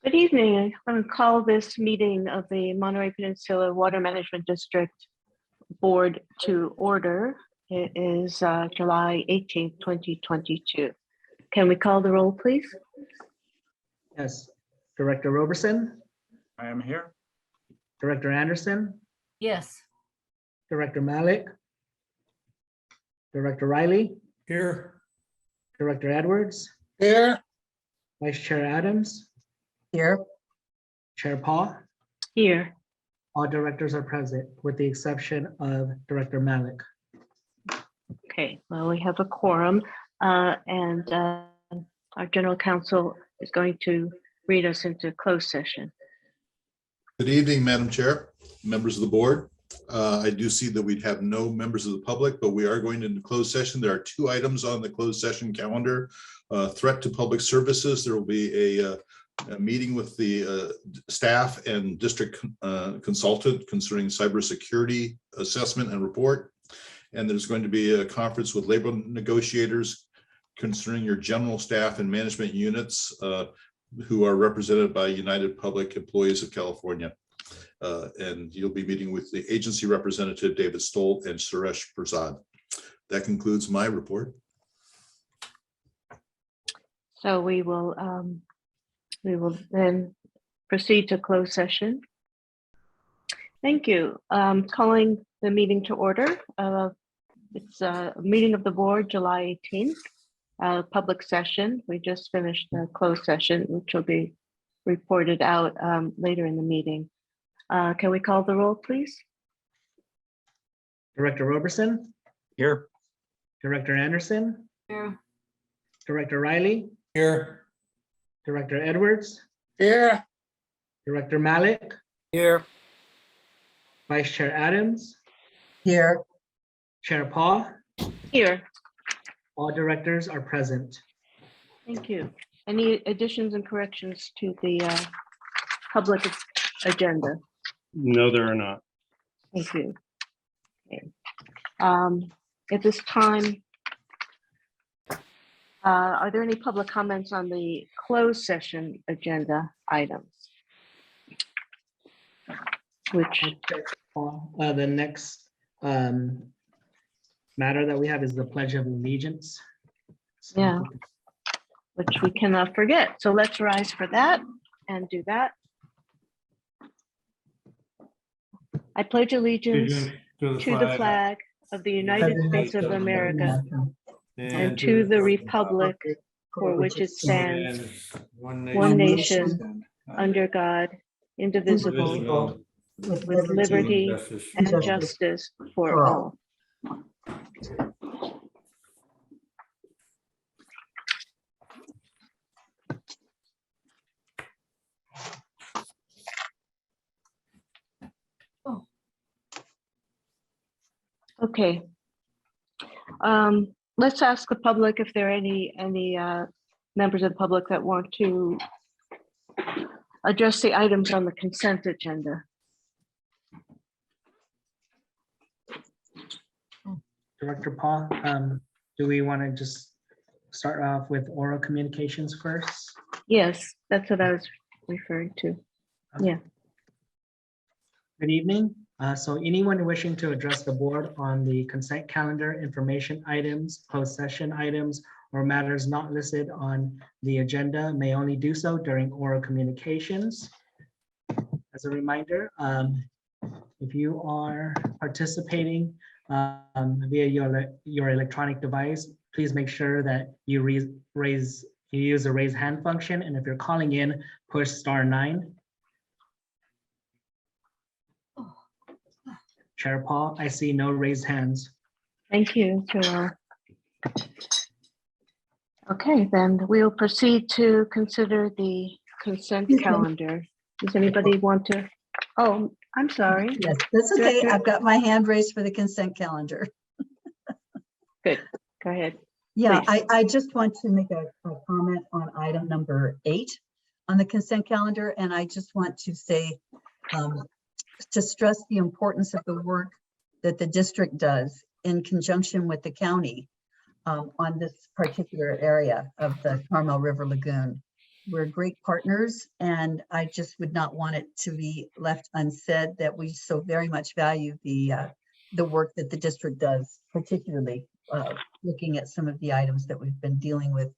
Good evening. I'm going to call this meeting of the Monterey Peninsula Water Management District Board to order. It is July 18th, 2022. Can we call the roll, please? Yes. Director Roberson, I am here. Director Anderson, Yes. Director Malik, Director Riley, Here. Director Edwards, Here. Vice Chair Adams, Here. Chair Paul. Here. All directors are present with the exception of Director Malik. Okay, well, we have a quorum and our general counsel is going to read us into closed session. Good evening, Madam Chair, members of the board. I do see that we have no members of the public, but we are going into closed session. There are two items on the closed session calendar. Threat to public services. There will be a meeting with the staff and district consultant concerning cybersecurity assessment and report. And there's going to be a conference with labor negotiators concerning your general staff and management units who are represented by United Public Employees of California. And you'll be meeting with the agency representative, David Stolt and Suresh Prasad. That concludes my report. So we will then proceed to closed session. Thank you. Calling the meeting to order. It's a meeting of the board, July 18th, public session. We just finished the closed session, which will be reported out later in the meeting. Can we call the roll, please? Director Roberson, Here. Director Anderson, Here. Director Riley, Here. Director Edwards, Here. Director Malik, Here. Vice Chair Adams, Here. Chair Paul. Here. All directors are present. Thank you. Any additions and corrections to the public agenda? No, there are not. Thank you. Okay. At this time, are there any public comments on the closed session agenda items? Which, The next matter that we have is the Pledge of Allegiance. So, Yeah. which we cannot forget. So let's rise for that and do that. I pledge allegiance to the flag of the United States of America and to the republic for which it stands, one nation, under God, indivisible, with liberty and justice for all. Okay. Let's ask the public if there are any members of the public that want to address the items on the consent agenda. Director Paul, do we want to just start off with oral communications first? Yes, that's what I was referring to. Yeah. Good evening. So anyone wishing to address the board on the consent calendar, information items, closed session items, or matters not listed on the agenda may only do so during oral communications. As a reminder, if you are participating via your electronic device, please make sure that you use the raise hand function, and if you're calling in, push *9. Chair Paul, I see no raised hands. Thank you, Joel. Okay, then we'll proceed to consider the consent calendar. Does anybody want to? Oh, I'm sorry. Yes, that's okay. Director? I've got my hand raised for the consent calendar. Good, go ahead. Yeah, Please. I just want to make a comment on item number 8 on the consent calendar. And I just want to say, to stress the importance of the work that the district does in conjunction with the county on this particular area of the Carmel River Lagoon. we're great partners, and I just would not want it to be left unsaid that we so very much value the work that the district does, particularly looking at some of the items that we've been dealing with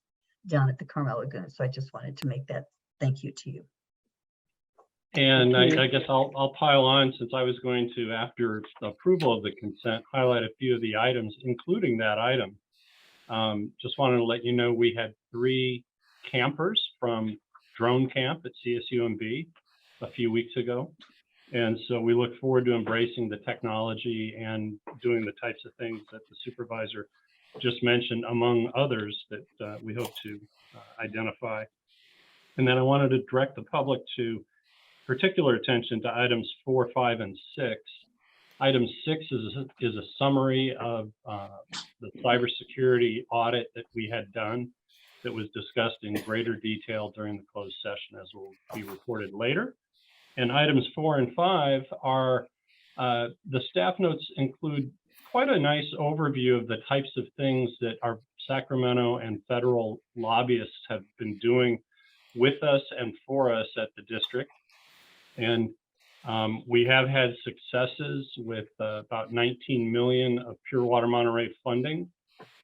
down at the Carmel Lagoon. So I just wanted to make that thank you to you. And Thank you. I guess I'll pile on, since I was going to, after approval of the consent, highlight a few of the items, including that item. Just wanted to let you know we had 3 campers from Drone Camp at CSUMB a few weeks ago. And so we look forward to embracing the technology and doing the types of things that the supervisor just mentioned, among others that we hope to identify. And then I wanted to direct the public to particular attention to items 4, 5, and 6. Item 6 is a summary of the cybersecurity audit that we had done that was discussed in greater detail during the closed session, as will be reported later. And items 4 and 5 are, the staff notes include quite a nice overview of the types of things that our Sacramento and federal lobbyists have been doing with us and for us at the district. And we have had successes with about 19 million of Pure Water Monterey funding,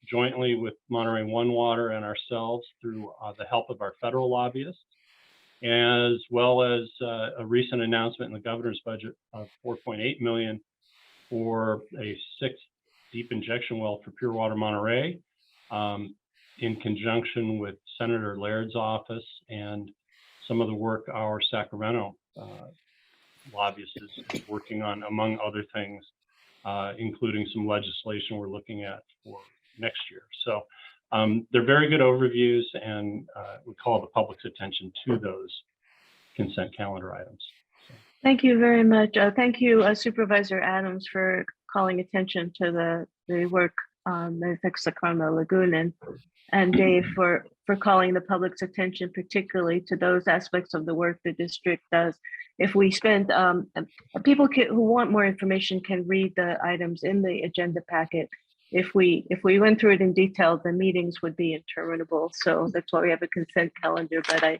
jointly with Monterey One Water and ourselves through the help of our federal lobbyists, as well as a recent announcement in the governor's budget of 4.8 million for a 6th deep injection well for Pure Water Monterey, in conjunction with Senator Laird's office and some of the work our Sacramento lobbyist is working on, among other things, including some legislation we're looking at for next year. So they're very good overviews, and we call the public's attention to those consent calendar items. So. Thank you very much. Thank you, Supervisor Adams, for calling attention to the work that affects the Carmel Lagoon, and Dave for calling the public's attention particularly to those aspects of the work the district does. If we spend, people who want more information can read the items in the agenda packet. If we went through it in detail, the meetings would be interminable. So that's why we have a consent calendar. But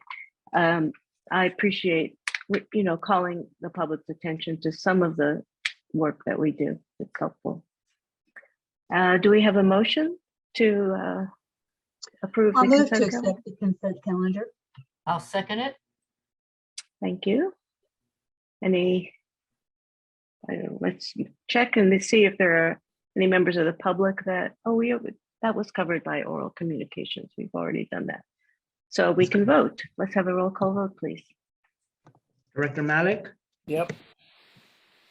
I appreciate, calling the public's attention to some of the work that we do. It's helpful. Do we have a motion to approve I'll the move to consent calendar? accept the consent calendar. I'll second it. Thank you. Let's check and see if there are any members of the public that was covered by oral communications. We've already done that. So we can vote. Let's have a roll call vote, please. Director Malik, Yep.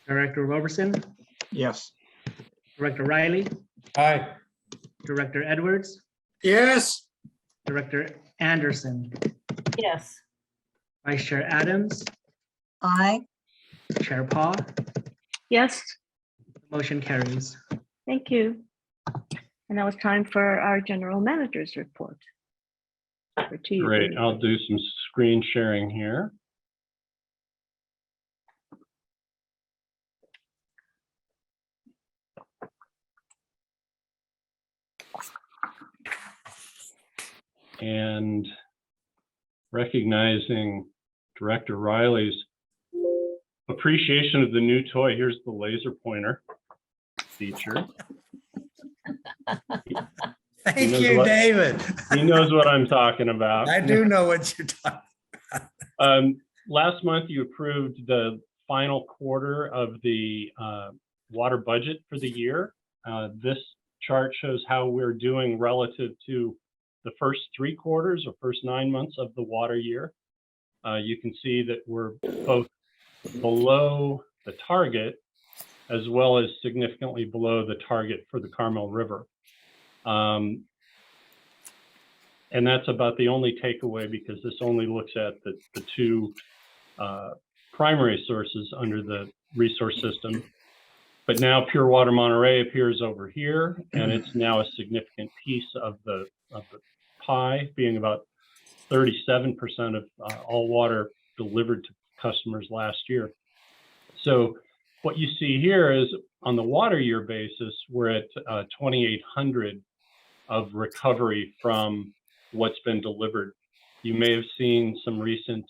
Director Roberson, Yes. Director Riley, Aye. Director Edwards, Yes. Director Anderson, Yes. Vice Chair Adams, Aye. Chair Paul. Yes, Motion carries. thank you. And now it's time for our general manager's report. Over to you, Great. Dave. I'll do some screen sharing here. And recognizing Director Riley's appreciation of the new toy, here's the laser pointer feature. Thank knows you, what- David. He knows what I'm talking about. I do know what you're talking. Last month, you approved the final quarter of the water budget for the year. This chart shows how we're doing relative to the first 3 quarters or first 9 months of the water year. You can see that we're both below the target as well as significantly below the target for the Carmel River. And that's about the only takeaway, because this only looks at the 2 primary sources under the resource system. But now Pure Water Monterey appears over here, and it's now a significant piece of the pie, being about 37% of all water delivered to customers last year. So what you see here is, on the water year basis, we're at 2,800 of recovery from what's been delivered You may have seen some recent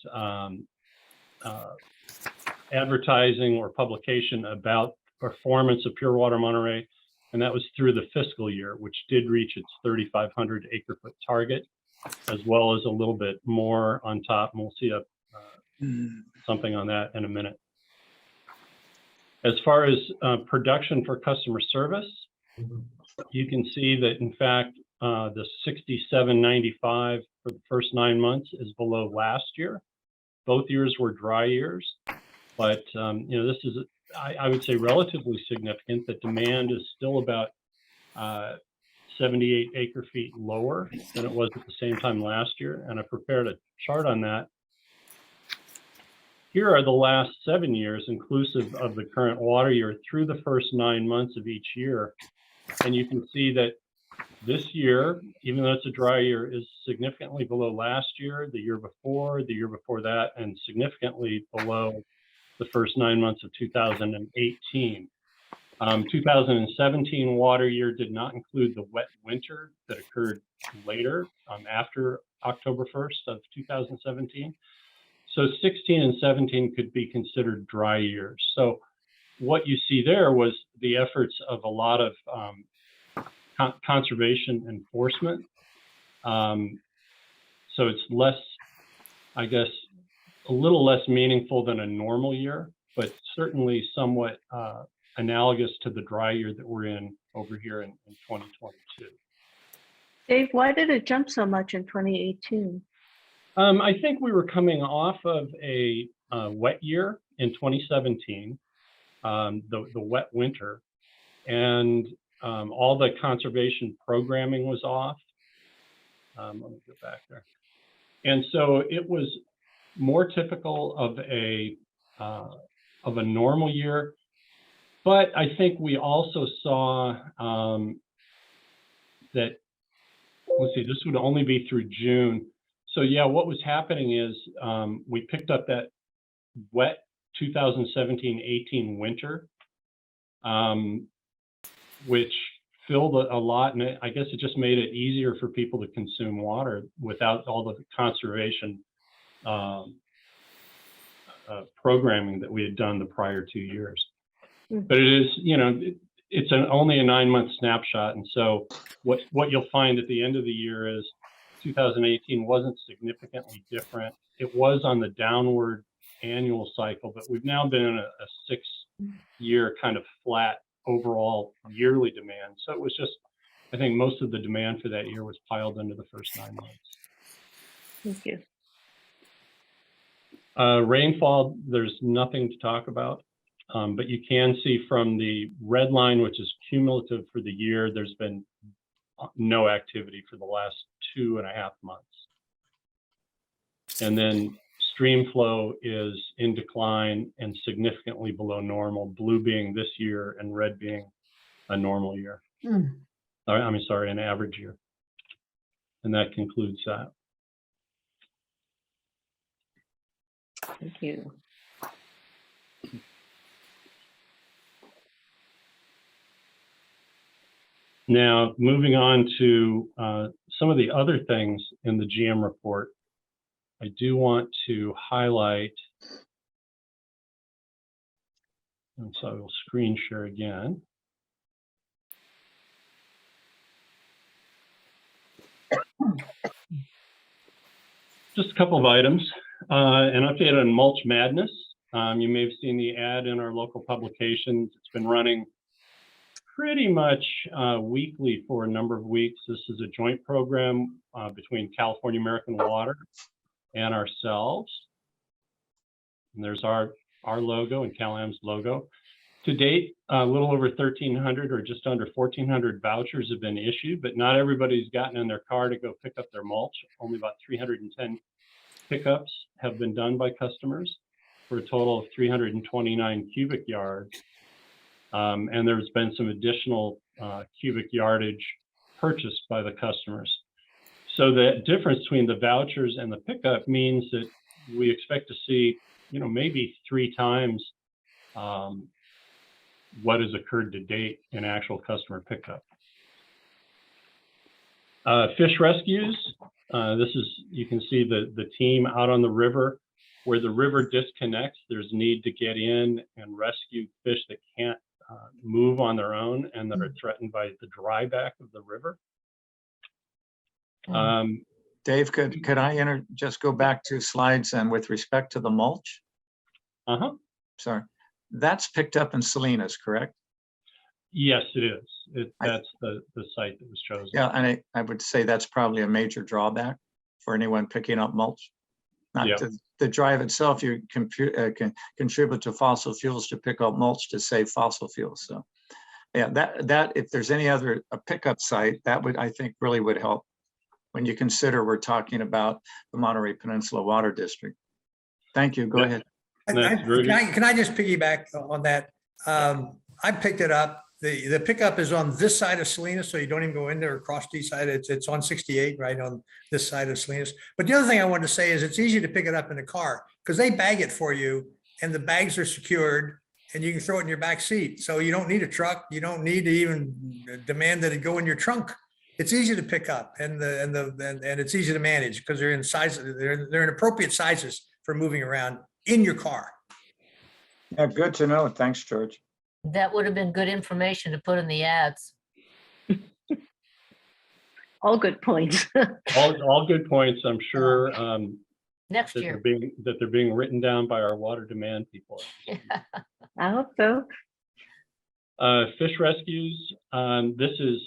advertising or publication about performance of Pure Water Monterey, and that was through the fiscal year, which did reach its 3,500 acre-foot target, as well as a little bit more on top, and we'll see something on that in a minute. As far as production for customer service, you can see that, in fact, the 6795 for the first 9 months is below last year. Both years were dry years, but this is, I would say, relatively significant. That demand is still about 78 acre feet lower than it was at the same time last year, and I prepared a chart on that. Here are the last 7 years, inclusive of the current water year, through the first 9 months of each year. And you can see that this year, even though it's a dry year, is significantly below last year, the year before that, and significantly below the first 9 months of 2018. 2017 water year did not include the wet winter that occurred later, after October 1st of 2017. So 16 and 17 could be considered dry years. So what you see there was the efforts of a lot of conservation enforcement. So it's less, I guess, a little less meaningful than a normal year, but certainly somewhat analogous to the dry year that we're in over here in 2022. Dave, why did it jump so much in 2018? I think we were coming off of a wet year in 2017, the wet winter, and all the conservation programming was off. Let me go back there. And so it was more typical of a normal year. But I think we also saw that, let's see, this would only be through June. So yeah, what was happening is we picked up that wet 2017-18 winter, which filled a lot, and I guess it just made it easier for people to consume water without all the conservation programming that we had done the prior 2 years. But it is, it's only a 9-month snapshot, and so what you'll find at the end of the year is 2018 wasn't significantly different. It was on the downward annual cycle, but we've now been in a 6-year kind of flat overall yearly demand. So it was just, I think most of the demand for that year was piled into the first 9 months. Thank you. Rainfall, there's nothing to talk about, but you can see from the red line, which is cumulative for the year, there's been no activity for the last 2.5 months. And then stream flow is in decline and significantly below normal, blue being this year and red being a normal year. An average year. And that concludes that. Thank you. Now, moving on to some of the other things in the GM report, I do want to highlight, and so I will screen share again. Just a couple of items. An update on Mulch Madness. You may have seen the ad in our local publications. It's been running pretty much weekly for a number of weeks. This is a joint program between California American Water and ourselves. And there's our logo and CalAm's logo. To date, a little over 1,300 or just under 1,400 vouchers have been issued, but not everybody's gotten in their car to go pick up their mulch. Only about 310 pickups have been done by customers for a total of 329 cubic yards. And there's been some additional cubic yardage purchased by the customers. So the difference between the vouchers and the pickup means that we expect to see, maybe 3 times what has occurred to date in actual customer pickup. Fish rescues. This is, you can see the team out on the river. Where the river disconnects, there's need to get in and rescue fish that can't move on their own and that are threatened by the dry back of the river. Dave, could I just go back 2 slides and with respect to the mulch? Sorry, that's picked up in Salinas, correct? Yes, it is. That's the site that was chosen. Yeah, and I would say that's probably a major drawback for anyone picking up mulch. Not Yeah. the drive itself, you can contribute to fossil fuels to pick up mulch to save fossil fuels. So yeah, that if there's any other pickup site, that would, I think, really would help when you consider we're talking about the Monterey Peninsula Water District. Thank you. Go ahead. Can I just piggyback on that? I picked it up. The pickup is on this side of Salinas, so you don't even go in there across the side. It's on 68, right on this side of Salinas. But the other thing I wanted to say is it's easy to pick it up in the car because they bag it for you and the bags are secured and you can throw it in your back seat. So you don't need a truck. You don't need to even demand that it go in your trunk. It's easy to pick up and it's easy to manage because they're in sizes. They're in appropriate sizes for moving around in your car. Yeah, good to know. Thanks, George. That would have been good information to put in the ads. All good points. All good points. I'm sure Next that year. they're being written down by our water demand people. I hope so. Fish rescues. This is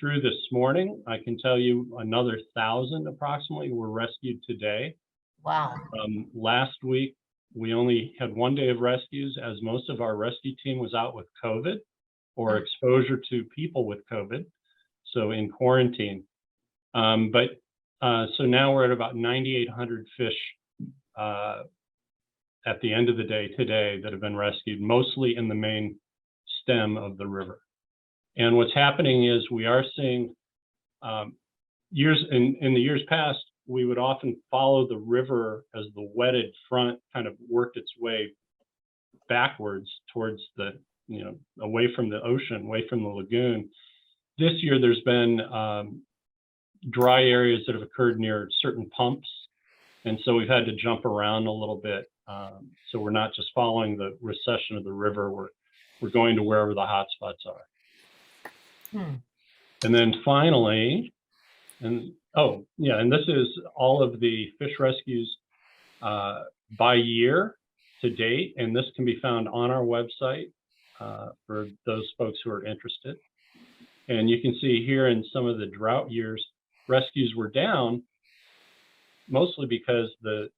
through this morning. I can tell you another 1,000 approximately were rescued today. Wow. Last week, we only had 1 day of rescues as most of our rescue team was out with COVID or exposure to people with COVID. So in quarantine. So now we're at about 9,800 fish at the end of the day today that have been rescued, mostly in the main stem of the river. And what's happening is we are seeing in the years past, we would often follow the river as the wetted front kind of worked its way backwards towards the, away from the ocean, away from the lagoon. This year, there's been dry areas that have occurred near certain pumps. And so we've had to jump around a little bit. So we're not just following the recession of the river, we're going to wherever the hot spots are. And then finally, and this is all of the fish rescues by year to date, and this can be found on our website for those folks who are interested. And you can see here in some of the drought years, rescues were down, mostly because the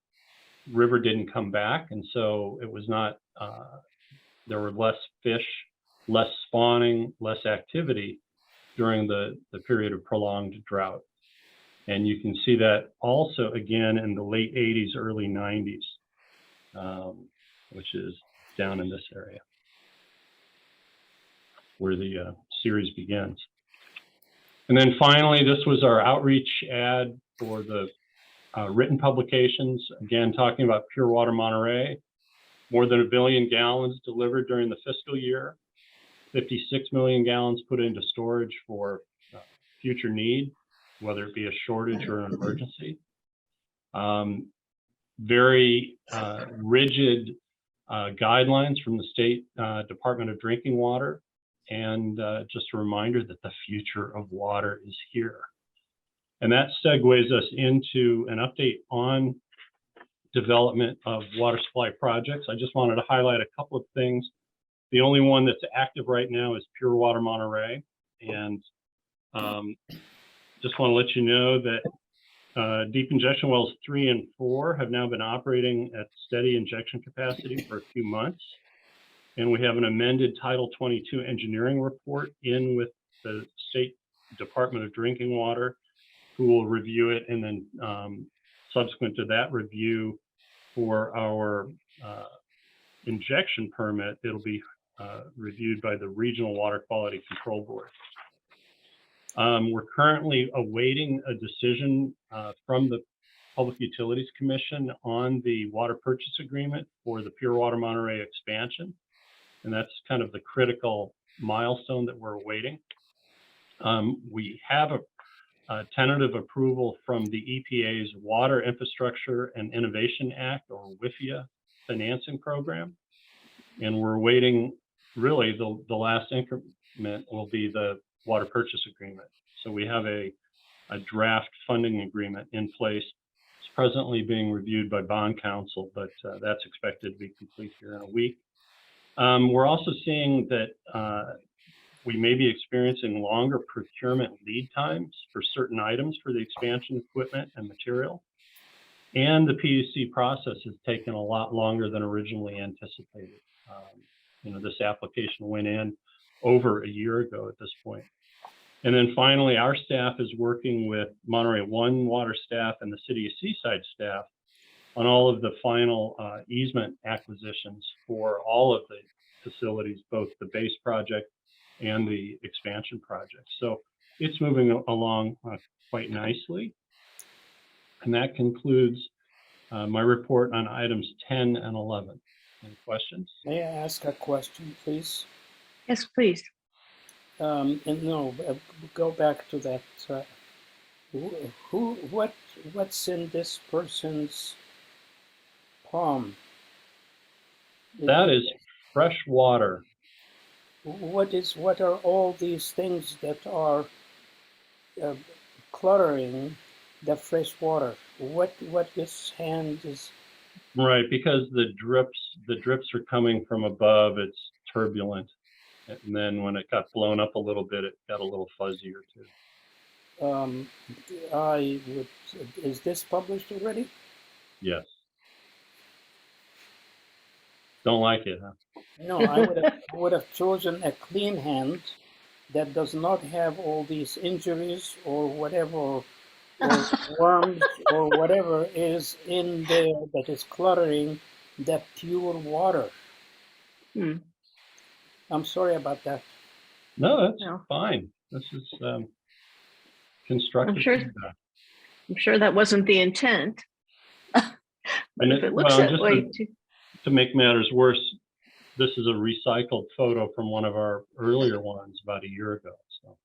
river didn't come back, and so it was not, there were less fish, less spawning, less activity during the period of prolonged drought. And you can see that also again in the late 80s, early 90s, which is down in this area where the series begins. And then finally, this was our outreach ad for the written publications, again, talking about Pure Water Monterey. More than 1 billion gallons delivered during the fiscal year, 56 million gallons put into storage for future need, whether it be a shortage or an emergency. Very rigid guidelines from the State Department of Drinking Water. And just a reminder that the future of water is here. And that segues us into an update on development of water supply projects. I just wanted to highlight a couple of things. The only one that's active right now is Pure Water Monterey. And just want to let you know that deep injection wells 3 and 4 have now been operating at steady injection capacity for a few months. And we have an amended Title 22 engineering report in with the State Department of Drinking Water, who will review it. And then subsequent to that review for our injection permit, it'll be reviewed by the Regional Water Quality Control Board. We're currently awaiting a decision from the Public Utilities Commission on the water purchase agreement for the Pure Water Monterey expansion. And that's kind of the critical milestone that we're awaiting. We have tentative approval from the EPA's Water Infrastructure and Innovation Act, or WIFIA, financing program. And we're waiting, really, the last increment will be the water purchase agreement. So we have a draft funding agreement in place. It's presently being reviewed by bond counsel, but that's expected to be complete here in a week. We're also seeing that we may be experiencing longer procurement lead times for certain items for the expansion equipment and material. And the PUC process has taken a lot longer than originally anticipated. This application went in over a year ago at this point. And then finally, our staff is working with Monterey One water staff and the City of Seaside staff on all of the final easement acquisitions for all of the facilities, both the base project and the expansion project. So it's moving along quite nicely. And that concludes my report on items 10 and 11. Any questions? May I ask a question, please? Yes, please. Go back to that. What's in this person's palm? That is fresh water. What are all these things that are cluttering the fresh water? What this hand is? Right, because the drips are coming from above, it's turbulent. And then when it got blown up a little bit, it got a little fuzzier too. Is this published already? Yes. Don't like it, huh? No, I would have chosen a clean hand that does not have all these injuries or whatever, or worms or whatever is in there that is cluttering that pure water. I'm sorry about that. No, that's No. fine. This is constructive feedback. I'm sure that wasn't the intent. But if it looks that way, to make matters worse, this is a recycled photo from one of our earlier ones about a year ago. So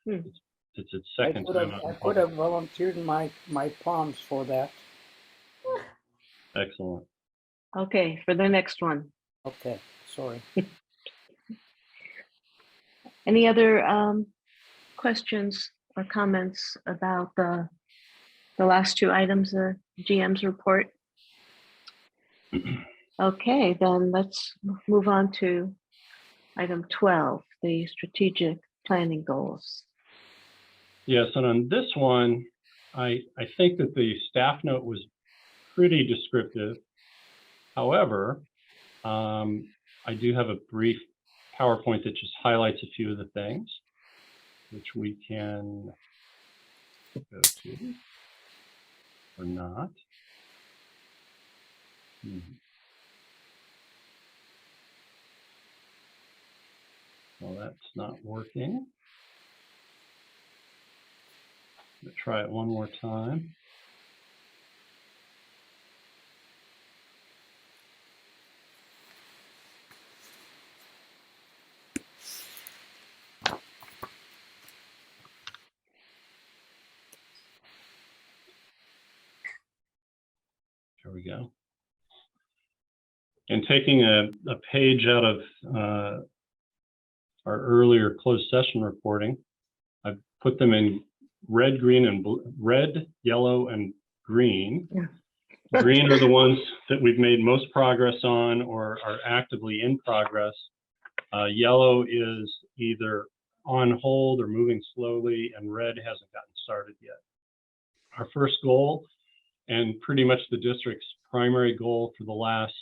it's its second time. I could have volunteered my palms for that. Excellent. okay, for the next one. Okay, sorry. Any other questions or comments about the last two items, the GM's report? Okay, then let's move on to item 12, the strategic planning goals. Yes, and on this one, I think that the staff note was pretty descriptive. However, I do have a brief PowerPoint that just highlights a few of the things, which we can go to or not. Well, that's not working. Let's try it one more time. Here we go. And taking a page out of our earlier closed session reporting, I've put them in red, green, and red, yellow, and green. Yeah. Green are the ones that we've made most progress on or are actively in progress. Yellow is either on hold or moving slowly, and red hasn't gotten started yet. Our first goal, and pretty much the district's primary goal for the last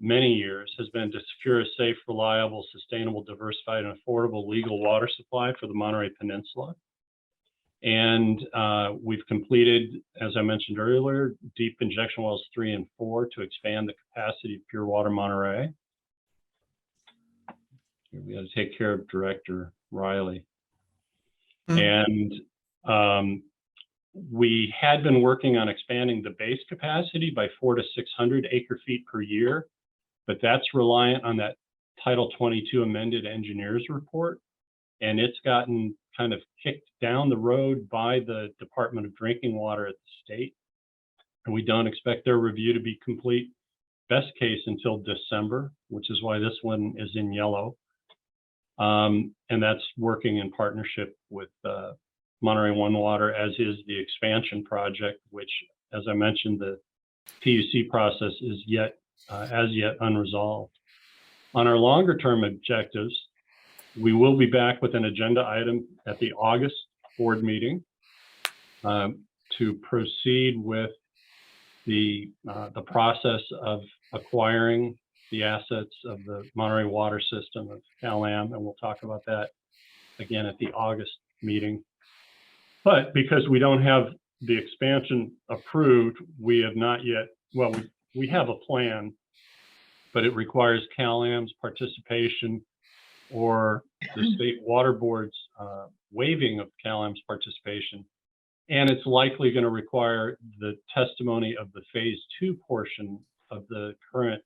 many years, has been to secure a safe, reliable, sustainable, diversified, and affordable legal water supply for the Monterey Peninsula. And we've completed, as I mentioned earlier, deep injection wells 3 and 4 to expand the capacity of Pure Water Monterey. Here we got to take care of Director Riley. And we had been working on expanding the base capacity by 400 to 600 acre feet per year, but that's reliant on that Title 22 amended engineers report. and it's gotten kind of kicked down the road by the Department of Drinking Water at the state. And we don't expect their review to be complete, best case, until December, which is why this one is in yellow. And that's working in partnership with Monterey One Water, as is the expansion project, which, as I mentioned, the PUC process is as yet unresolved. On our longer term objectives, we will be back with an agenda item at the August board meeting to proceed with the process of acquiring the assets of the Monterey Water System of Cal-Am, and we'll talk about that again at the August meeting. But because we don't have the expansion approved, we have not yet, well, we have a plan, but it requires Cal-Am's participation or the state water board's waiving of Cal-Am's participation. And it's likely going to require the testimony of the phase 2 portion of the current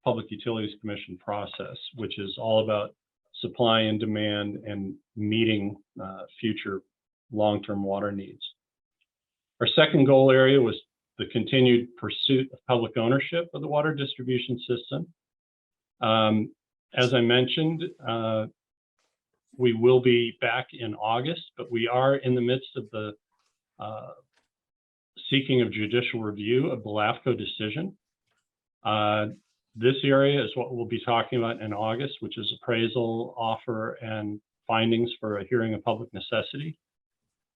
Public Utilities Commission process, which is all about supply and demand and meeting future long-term water needs. Our second goal area was the continued pursuit of public ownership of the water distribution system. As I mentioned, we will be back in August, but we are in the midst of the seeking of judicial review of the LAFCO decision. This area is what we'll be talking about in August, which is appraisal, offer, and findings for a hearing of public necessity,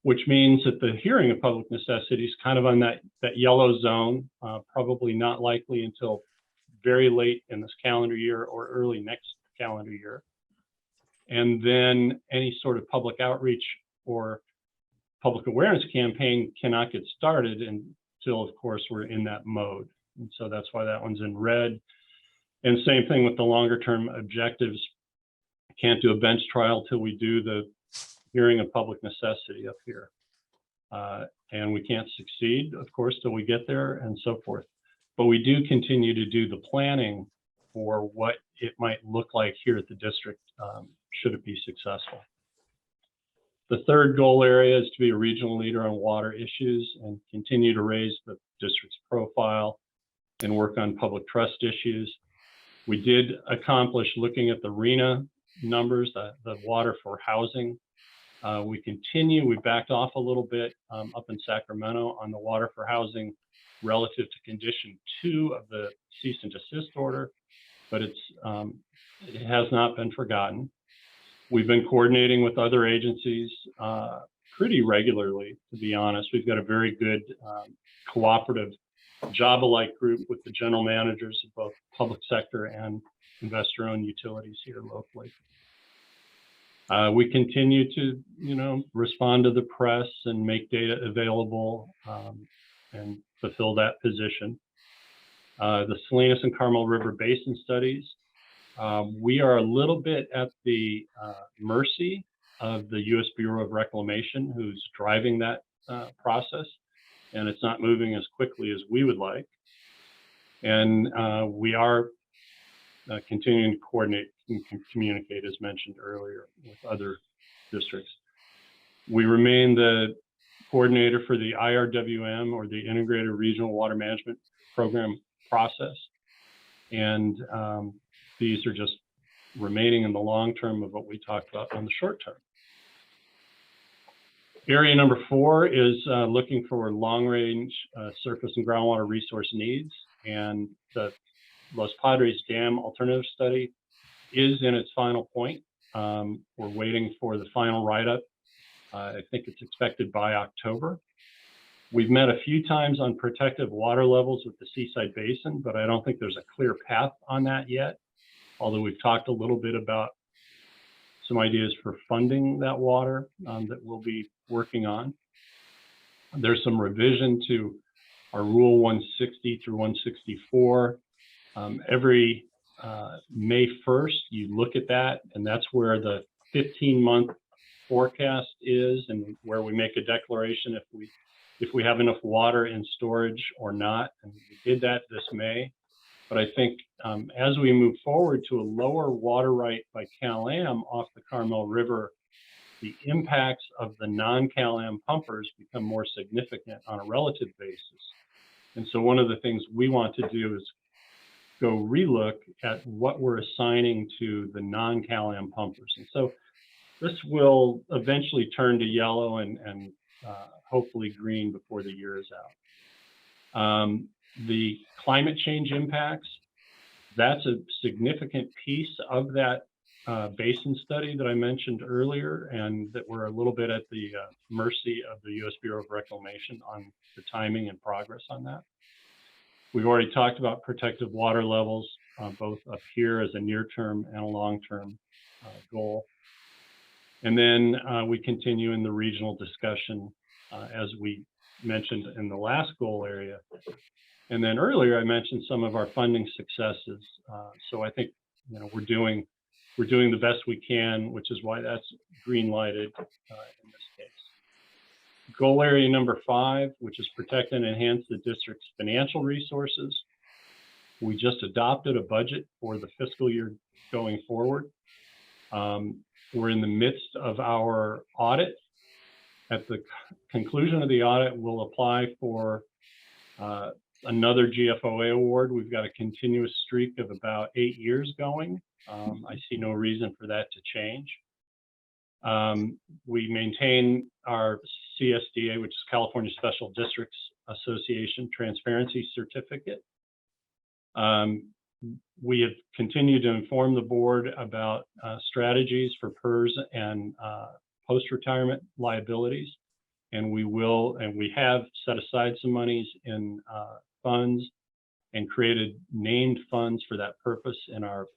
which means that the hearing of public necessity is kind of on that yellow zone, probably not likely until very late in this calendar year or early next calendar year. And then any sort of public outreach or public awareness campaign cannot get started until, of course, we're in that mode. And so that's why that one's in red. And same thing with the longer term objectives. Can't do a bench trial till we do the hearing of public necessity up here. And we can't succeed, of course, till we get there and so forth. But we do continue to do the planning for what it might look like here at the district should it be successful. The third goal area is to be a regional leader on water issues and continue to raise the district's profile and work on public trust issues. We did accomplish looking at the RENA numbers, the water for housing. We backed off a little bit up in Sacramento on the water for housing relative to condition 2 of the cease and desist order, but it has not been forgotten. We've been coordinating with other agencies pretty regularly, to be honest. We've got a very good cooperative job-alike group with the general managers of both public sector and investor-owned utilities here locally. We continue to, respond to the press and make data available and fulfill that position. The Salinas and Carmel River Basin studies, we are a little bit at the mercy of the U.S. Bureau of Reclamation, who's driving that process, and it's not moving as quickly as we would like. And we are continuing to coordinate and communicate, as mentioned earlier, with other districts. We remain the coordinator for the IRWM, or the Integrated Regional Water Management Program process. And these are just remaining in the long term of what we talked about on the short term. Area number 4 is looking for long-range surface and groundwater resource needs. And the Los Padres Dam Alternative Study is in its final point. We're waiting for the final write-up. I think it's expected by October. We've met a few times on protective water levels with the Seaside Basin, but I don't think there's a clear path on that yet. Although we've talked a little bit about some ideas for funding that water that we'll be working on. There's some revision to our Rule 160 through 164. Every May 1st, you look at that, and that's where the 15-month forecast is, and where we make a declaration if we have enough water in storage or not. And we did that this May. But I think as we move forward to a lower water right by Cal-Am off the Carmel River the impacts of the non-CalAm pumpers become more significant on a relative basis. And so one of the things we want to do is go relook at what we're assigning to the non-CalAm pumpers. And so this will eventually turn to yellow and hopefully green before the year is out. The climate change impacts, that's a significant piece of that basin study that I mentioned earlier, and that we're a little bit at the mercy of the U.S. Bureau of Reclamation on the timing and progress on that. We've already talked about protective water levels, both up here as a near-term and a long-term goal. And then we continue in the regional discussion, as we mentioned in the last goal area. And then earlier I mentioned some of our funding successes. So I think we're doing the best we can, which is why that's green lighted in this case. Goal area number 5, which is protect and enhance the district's financial resources. We just adopted a budget for the fiscal year going forward. We're in the midst of our audit. At the conclusion of the audit, we'll apply for another GFOA award. We've got a continuous streak of about 8 years going. I see no reason for that to change. We maintain our CSDA, which is California Special Districts Association Transparency Certificate. We have continued to inform the board about strategies for PERS and post-retirement liabilities. And we have set aside some monies in funds and created named funds for that purpose in our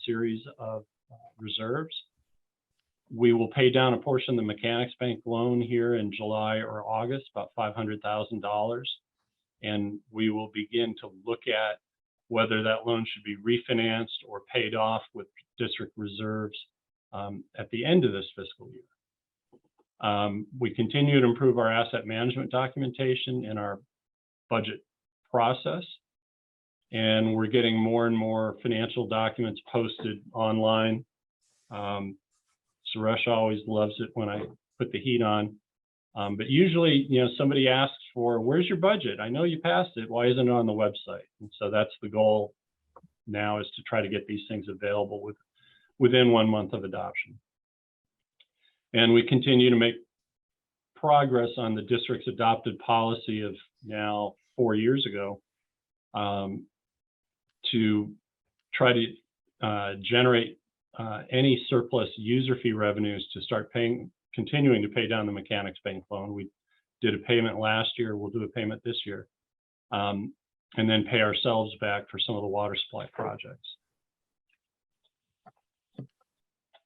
series of reserves. We will pay down a portion of the Mechanics Bank loan here in July or August, about $500,000. And we will begin to look at whether that loan should be refinanced or paid off with district reserves at the end of this fiscal year. We continue to improve our asset management documentation in our budget process. And we're getting more and more financial documents posted online. Suresh always loves it when I put the heat on. But usually, somebody asks for, where's your budget? I know you passed it. Why isn't it on the website? And so that's the goal now, is to try to get these things available within 1 month of adoption. And we continue to make progress on the district's adopted policy of now 4 years ago to try to generate any surplus user fee revenues to start continuing to pay down the Mechanics Bank loan. We did a payment last year. We'll do a payment this year, and then pay ourselves back for some of the water supply projects.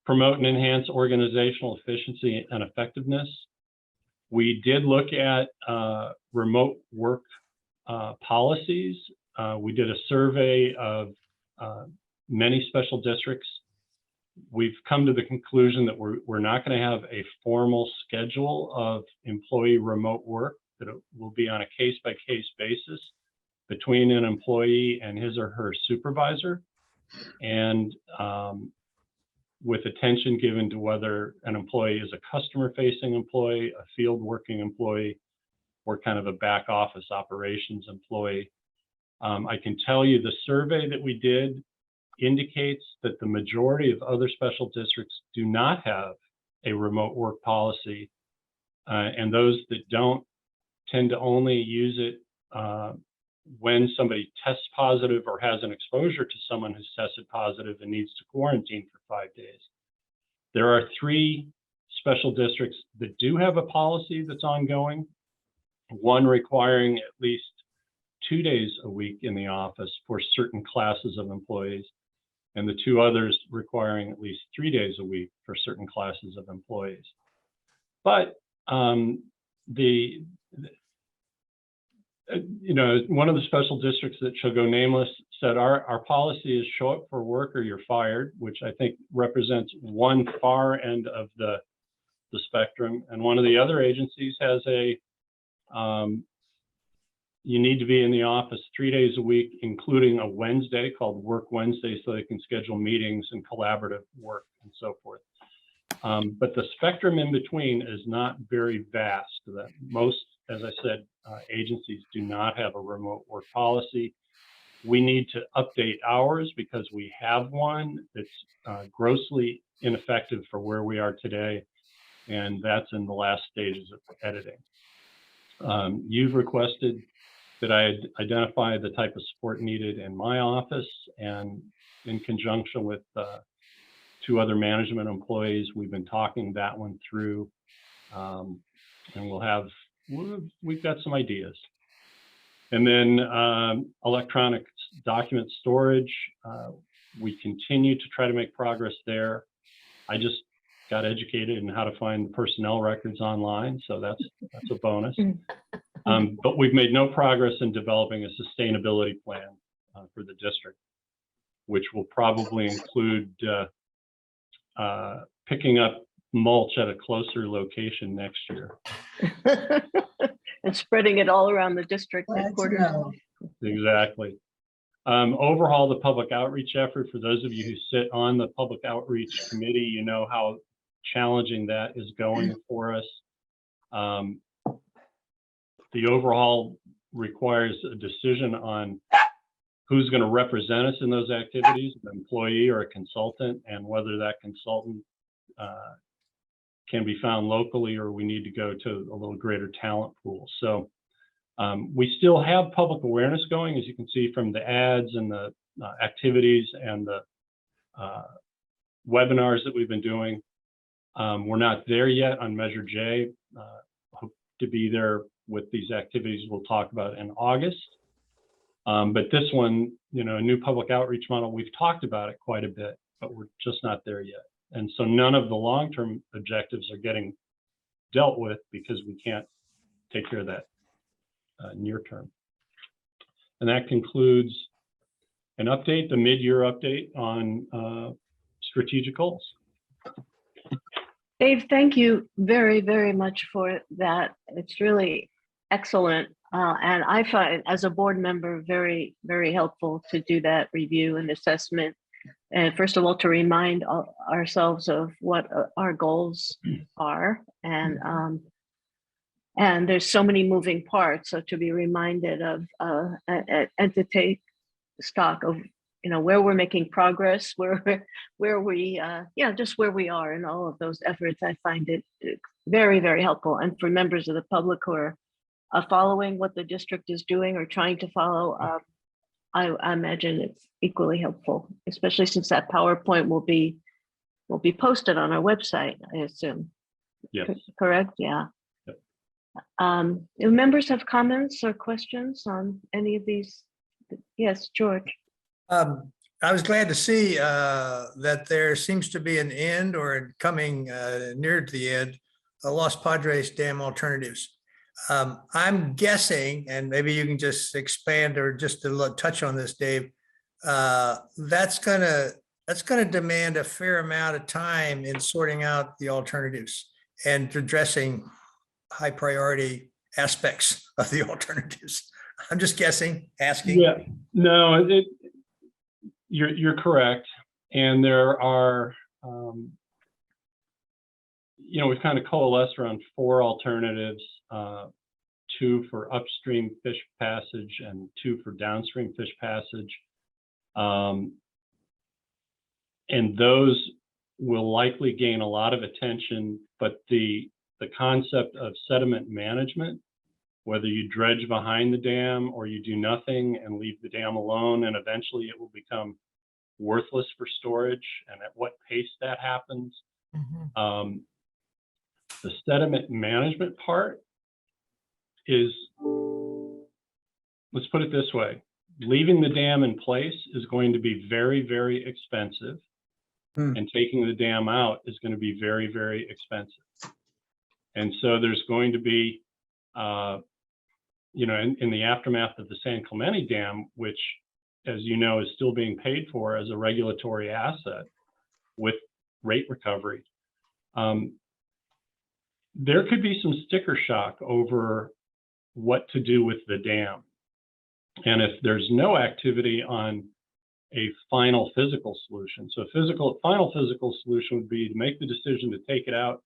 Promote and enhance organizational efficiency and effectiveness. We did look at remote work policies. We did a survey of many special districts. We've come to the conclusion that we're not going to have a formal schedule of employee remote work, that it will be on a case-by-case basis between an employee and his or her supervisor, and with attention given to whether an employee is a customer-facing employee, a field-working employee, or kind of a back office operations employee. I can tell you the survey that we did indicates that the majority of other special districts do not have a remote work policy, and those that don't tend to only use it when somebody tests positive or has an exposure to someone who's tested positive and needs to quarantine for 5 days. There are 3 special districts that do have a policy that's ongoing, one requiring at least 2 days a week in the office for certain classes of employees, and the 2 others requiring at least 3 days a week for certain classes of employees. But one of the special districts that shall go nameless said our policy is show up for work or you're fired, which I think represents one far end of the spectrum. And one of the other agencies has a you need to be in the office 3 days a week, including a Wednesday called Work Wednesday, so they can schedule meetings and collaborative work and so forth. But the spectrum in between is not very vast. That most, as I said, agencies do not have a remote work policy. We need to update ours because we have one that's grossly ineffective for where we are today, and that's in the last stages of editing. You've requested that I identify the type of support needed in my office, and in conjunction with 2 other management employees, we've been talking that one through, and we've got some ideas. And then electronic document storage, we continue to try to make progress there. I just got educated in how to find the personnel records online, so that's a bonus. But we've made no progress in developing a sustainability plan for the district, which will probably include picking up mulch at a closer location next year. And spreading it all around the district Glad to headquarters. know. Exactly. Overhaul, the public outreach effort. For those of you who sit on the public outreach committee, you know how challenging that is going for us. The overhaul requires a decision on who's going to represent us in those activities, an employee or a consultant, and whether that consultant can be found locally or we need to go to a little greater talent pool. So we still have public awareness going, as you can see from the ads and the activities and the webinars that we've been doing. We're not there yet on Measure J. Hope to be there with these activities we'll talk about in August. But this one, you know, a new public outreach model, we've talked about it quite a bit, but we're just not there yet. And so none of the long-term objectives are getting dealt with because we can't take care of that near term. And that concludes an update, the mid-year update on strategic goals. Dave, thank you very, very much for that. It's really excellent. And I find as a board member, very, very helpful to do that review and assessment. And first of all, to remind ourselves of what our goals are. And there's so many moving parts. So to be reminded of and to take stock of, you know, where we're making progress, where we, just where we are in all of those efforts. I find it very, very helpful. And for members of the public who are following what the district is doing or trying to follow, I imagine it's equally helpful, especially since that PowerPoint will be posted on our website, I assume. Yes. Correct? Yeah. Yep. Do members have comments or questions on any of these? Yes, George. I was glad to see that there seems to be an end or coming near to the end, Los Padres Dam alternatives. I'm guessing, and maybe you can just expand or just to touch on this, Dave, that's gonna demand a fair amount of time in sorting out the alternatives and addressing high priority aspects of the alternatives. I'm just guessing, asking. Yeah, no, you're correct. And there are, we've kind of coalesced around 4 alternatives, 2 for upstream fish passage and 2 for downstream fish passage. And those will likely gain a lot of attention, but the concept of sediment management, whether you dredge behind the dam or you do nothing and leave the dam alone, and eventually it will become worthless for storage, and at what pace that happens. Mhm. The sediment management part is, let's put it this way, leaving the dam in place is going to be very, very expensive. And taking the dam out is going to be very, very expensive. And so there's going to be, in the aftermath of the San Clemente Dam, which, as you know, is still being paid for as a regulatory asset with rate recovery, there could be some sticker shock over what to do with the dam. And if there's no activity on a final physical solution. So final physical solution would be to make the decision to take it out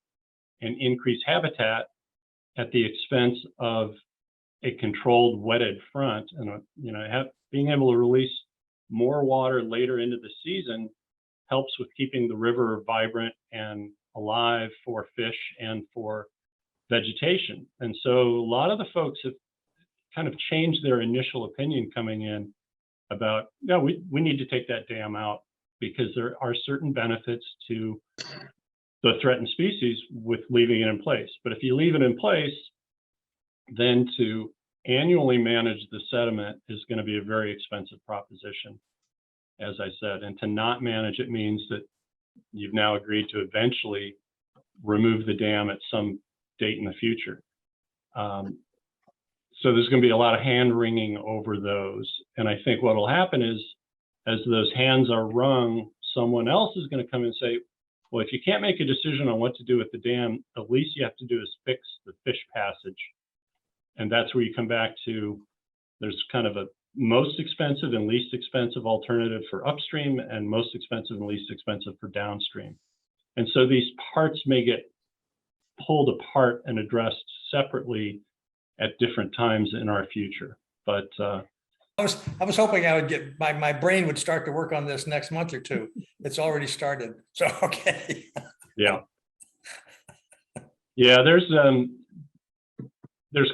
and increase habitat at the expense of a controlled wetted front. And being able to release more water later into the season helps with keeping the river vibrant and alive for fish and for vegetation. And so a lot of the folks have kind of changed their initial opinion coming in about, no, we need to take that dam out because there are certain benefits to the threatened species with leaving it in place. But if you leave it in place, then to annually manage the sediment is going to be a very expensive proposition, as I said. And to not manage it means that you've now agreed to eventually remove the dam at some date in the future. So there's going to be a lot of hand wringing over those. And I think what will happen is, as those hands are wrung, someone else is going to come and say, well, if you can't make a decision on what to do with the dam, the least you have to do is fix the fish passage. And that's where you come back to, there's kind of a most expensive and least expensive alternative for upstream and most expensive and least expensive for downstream. And so these parts may get pulled apart and addressed separately at different times in our future. But I was hoping I would get, my brain would start to work on this next month or two. It's already started. So, okay. Yeah. Yeah, there's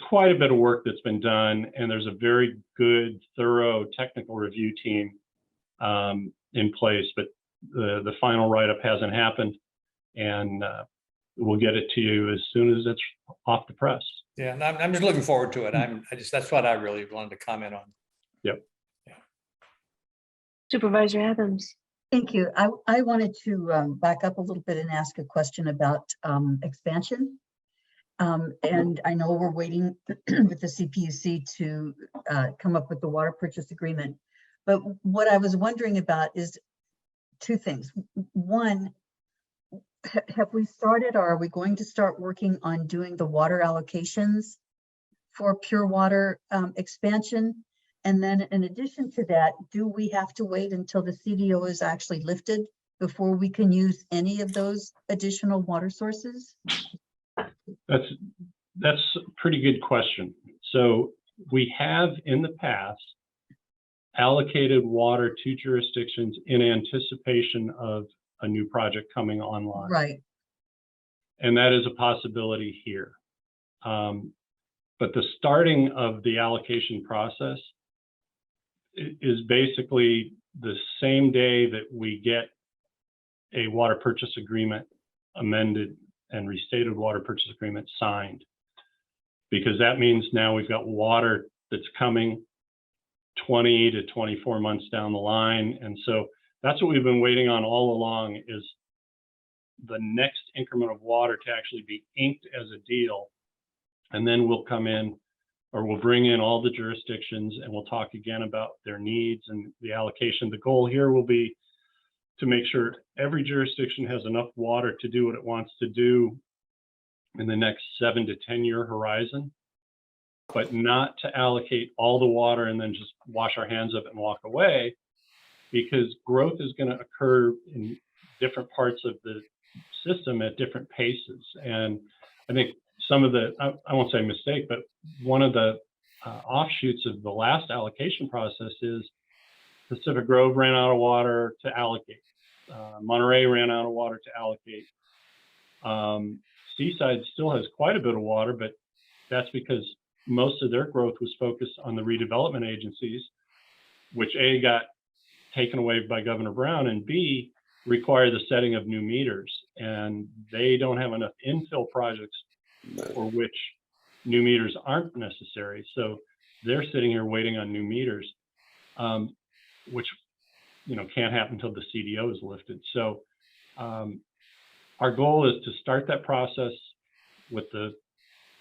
quite a bit of work that's been done, and there's a very good, thorough technical review team in place, but the final write-up hasn't happened, and we'll get it to you as soon as it's off the press. Yeah, and I'm just looking forward to it. That's what I really wanted to comment on. Yep. Yeah. Supervisor Adams. Thank you. I wanted to back up a little bit and ask a question about expansion. And I know we're waiting with the CPUC to come up with the water purchase agreement. But what I was wondering about is two things. One, have we started, or are we going to start working on doing the water allocations for pure water expansion? And then in addition to that, do we have to wait until the CDO is actually lifted before we can use any of those additional water sources? That's a pretty good question. So we have in the past allocated water to jurisdictions in anticipation of a new project coming online. Right. And that is a possibility here. But the starting of the allocation process is basically the same day that we get a water purchase agreement amended and restated water purchase agreement signed, because that means now we've got water that's coming 20 to 24 months down the line. And so that's what we've been waiting on all along, is the next increment of water to actually be inked as a deal. And then we'll come in, or we'll bring in all the jurisdictions and we'll talk again about their needs and the allocation. The goal here will be to make sure every jurisdiction has enough water to do what it wants to do in the next 7 to 10 year horizon, but not to allocate all the water and then just wash our hands of it and walk away, because growth is going to occur in different parts of the system at different paces. And I think some of the, I won't say mistake, but one of the offshoots of the last allocation process is Pacific Grove ran out of water to allocate. Monterey ran out of water to allocate. Seaside still has quite a bit of water, but that's because most of their growth was focused on the redevelopment agencies, which A, got taken away by Governor Brown, and B, require the setting of new meters. And they don't have enough infill projects for which new meters aren't necessary. So they're sitting here waiting on new meters, which can't happen until the CDO is lifted. So our goal is to start that process with the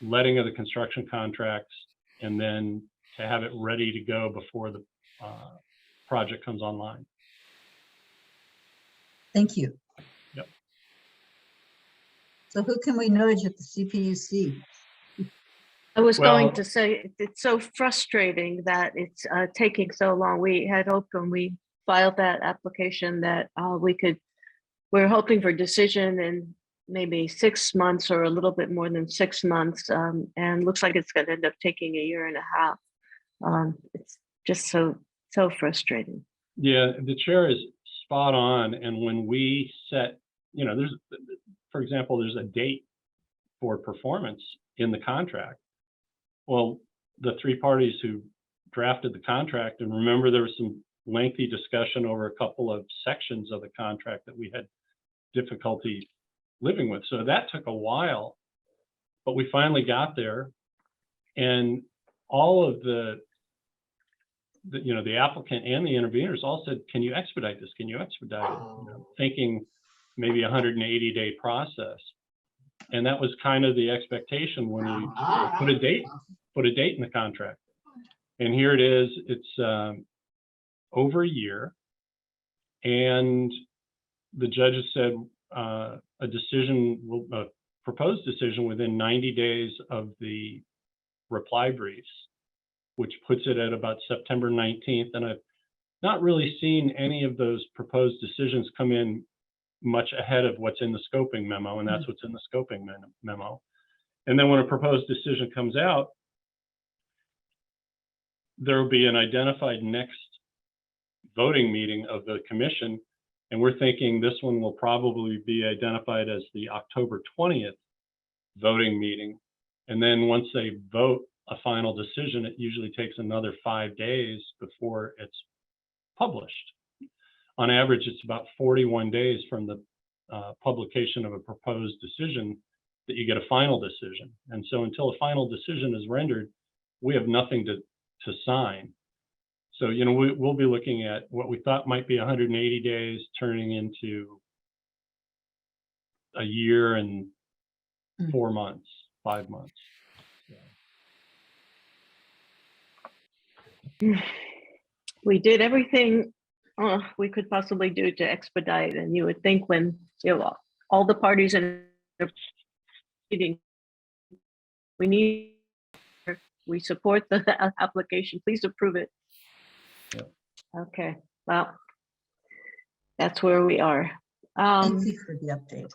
letting of the construction contracts, and then to have it ready to go before the project comes online. Thank you. Yep. So who can we nudge at the CPUC? I was Well- going to say, it's so frustrating that it's taking so long. We had hoped when we filed that application that we're hoping for decision in maybe 6 months or a little bit more than 6 months. And looks like it's going to end up taking 1.5 years. It's just so frustrating. Yeah, the chair is spot on. And when we set, for example, there's a date for performance in the contract. Well, the three parties who drafted the contract, and remember there was some lengthy discussion over a couple of sections of the contract that we had difficulty living with. So that took a while, but we finally got there. And all of the applicant and the interveners all said, can you expedite this? Can you expedite it? Thinking maybe 180-day process. And that was kind of the expectation when we put a date in the contract. And here it is, it's over a year. And the judges said a proposed decision within 90 days of the reply briefs, which puts it at about September 19th. And I've not really seen any of those proposed decisions come in much ahead of what's in the scoping memo, and that's what's in the scoping memo. And then when a proposed decision comes out, there will be an identified next voting meeting of the commission. And we're thinking this one will probably be identified as the October 20th voting meeting. And then once they vote a final decision, it usually takes another 5 days before it's published. On average, it's about 41 days from the publication of a proposed decision that you get a final decision. And so until a final decision is rendered, we have nothing to sign. So, we'll be looking at what we thought might be 180 days turning into a year and 4 months, 5 months. We did everything we could possibly do to expedite, and you would think when all the parties in the meeting, we support the application, please approve it. Yep. Okay, well, that's where we are. Thank you for the update.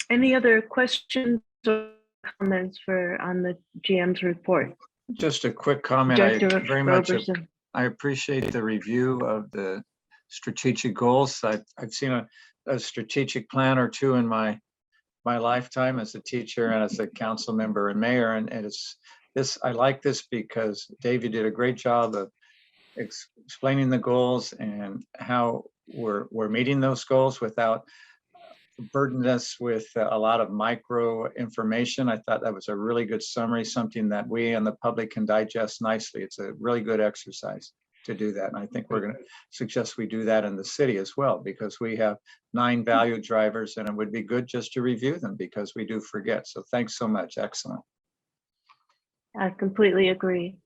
Any other questions or comments on the GM's report? Just a quick comment. I Director very much Roberson. I appreciate the review of the strategic goals. I've seen a strategic plan or two in my lifetime as a teacher and as a council member and mayor. And it's this, I like this because Dave, you did a great job of explaining the goals and how we're meeting those goals without burdened us with a lot of micro information. I thought that was a really good summary, something that we and the public can digest nicely. It's a really good exercise to do that. And I think we're going to suggest we do that in the city as well, because we have 9 value drivers and it would be good just to review them because we do forget. So thanks so much. Excellent. I completely agree.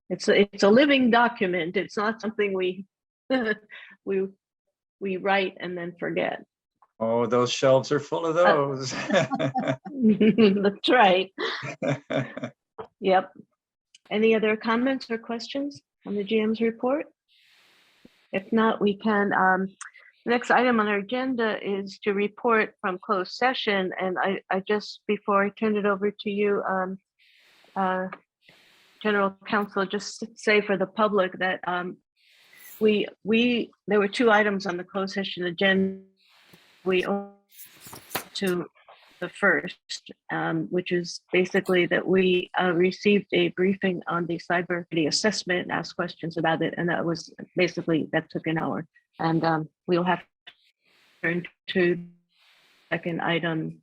It's a living document. It's not something we write and then forget. Oh, those shelves are full of those. That's right. Yep. Any other comments or questions on the GM's report? If not, we can. The next item on our agenda is to report from closed session. And I just, before I turn it over to you, General Counsel, just say for the public that there were 2 items on the closed session agenda. We to the first, which is basically that we received a briefing on the cyber assessment and asked questions about it, and that was basically, that took an hour. And we'll have to turn to the second item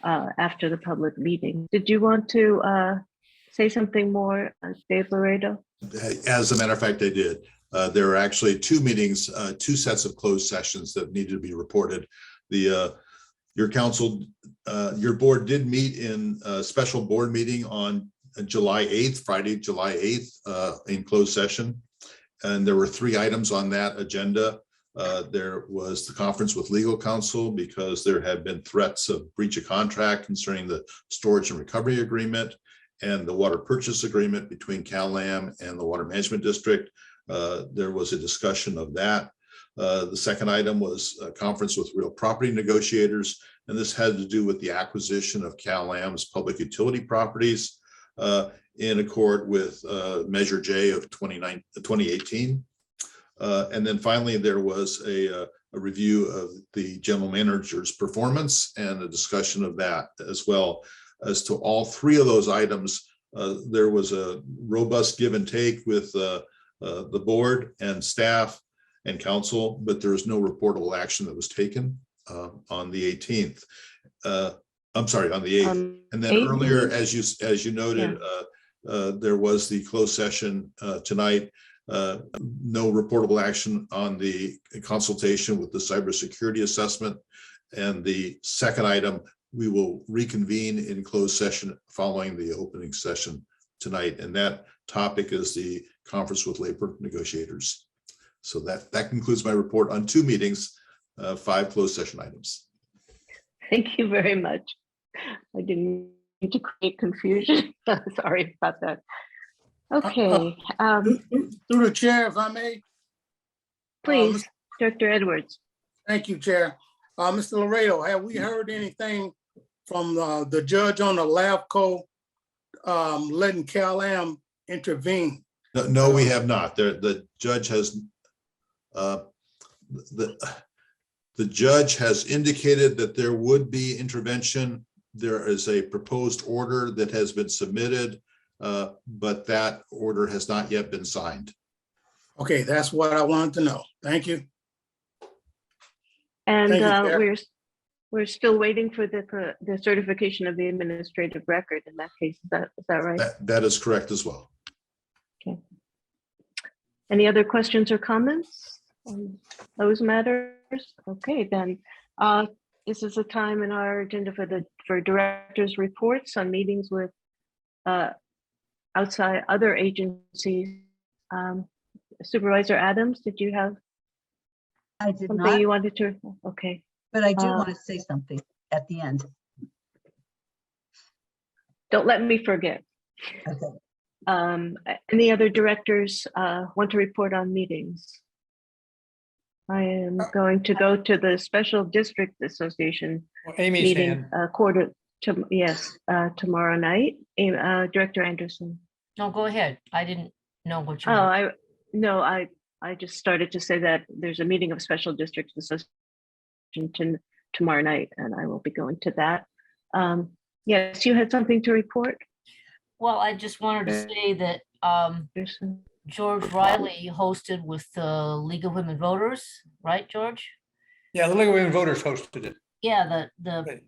after the public meeting. Did you want to say something more, Dave Laredo? As a matter of fact, I did. There are actually 2 meetings, 2 sets of closed sessions that needed to be reported. Your council, your board did meet in a special board meeting on July 8th, Friday, July 8th, in closed session. And there were 3 items on that agenda. There was the conference with legal counsel because there had been threats of breach of contract concerning the storage and recovery agreement. and the water purchase agreement between CalAm and the Water Management District. There was a discussion of that. The second item was a conference with real property negotiators, and this had to do with the acquisition of CalAm's public utility properties in accord with Measure J of 2018. And then finally, there was a review of the general manager's performance and a discussion of that as well. As to all three of those items, there was a robust give and take with the board and staff and council, but there is no reportable action that was taken on the 18th. I'm sorry, on the 8th. And then 8th. earlier, as you noted, there was the closed session tonight. No reportable action on the consultation with the cybersecurity assessment. And the second item, we will reconvene in closed session following the opening session tonight. And that topic is the conference with labor negotiators. So that concludes my report on 2 meetings, 5 closed session items. Thank you very much. I didn't mean to create confusion. Sorry about that. Okay, Through the chair, if I may. please, Director Edwards. Thank you, Chair. Mr. Laredo, have we heard anything from the judge on the LAFCO letting CalAm intervene? No, we have not. The judge has the judge has indicated that there would be intervention. There is a proposed order that has been submitted, but that order has not yet been signed. Okay, that's what I wanted to know. Thank you. And Thank you, Chair. we're still waiting for the certification of the administrative record in that case. Is that right? That is correct as well. Okay. Any other questions or comments on those matters? Okay, then this is a time in our agenda for directors' reports on meetings with outside other agencies. Supervisor Adams, did you have I did something not, you wanted to? Okay. but I do want to say something at the end. Don't let me forget. Okay. Any other directors want to report on meetings? I am going to go to the Special District Association Amy's meeting hand. tomorrow night. Director Anderson. No, go ahead. I didn't know what you. meant. I just started to say that there's a meeting of Special District Association tomorrow night, and I will be going to that. Yes, you had something to report? Well, I just wanted to say that George Riley hosted with the League of Women Voters, right, George? Yeah, the League of Women Voters hosted it. Yeah, but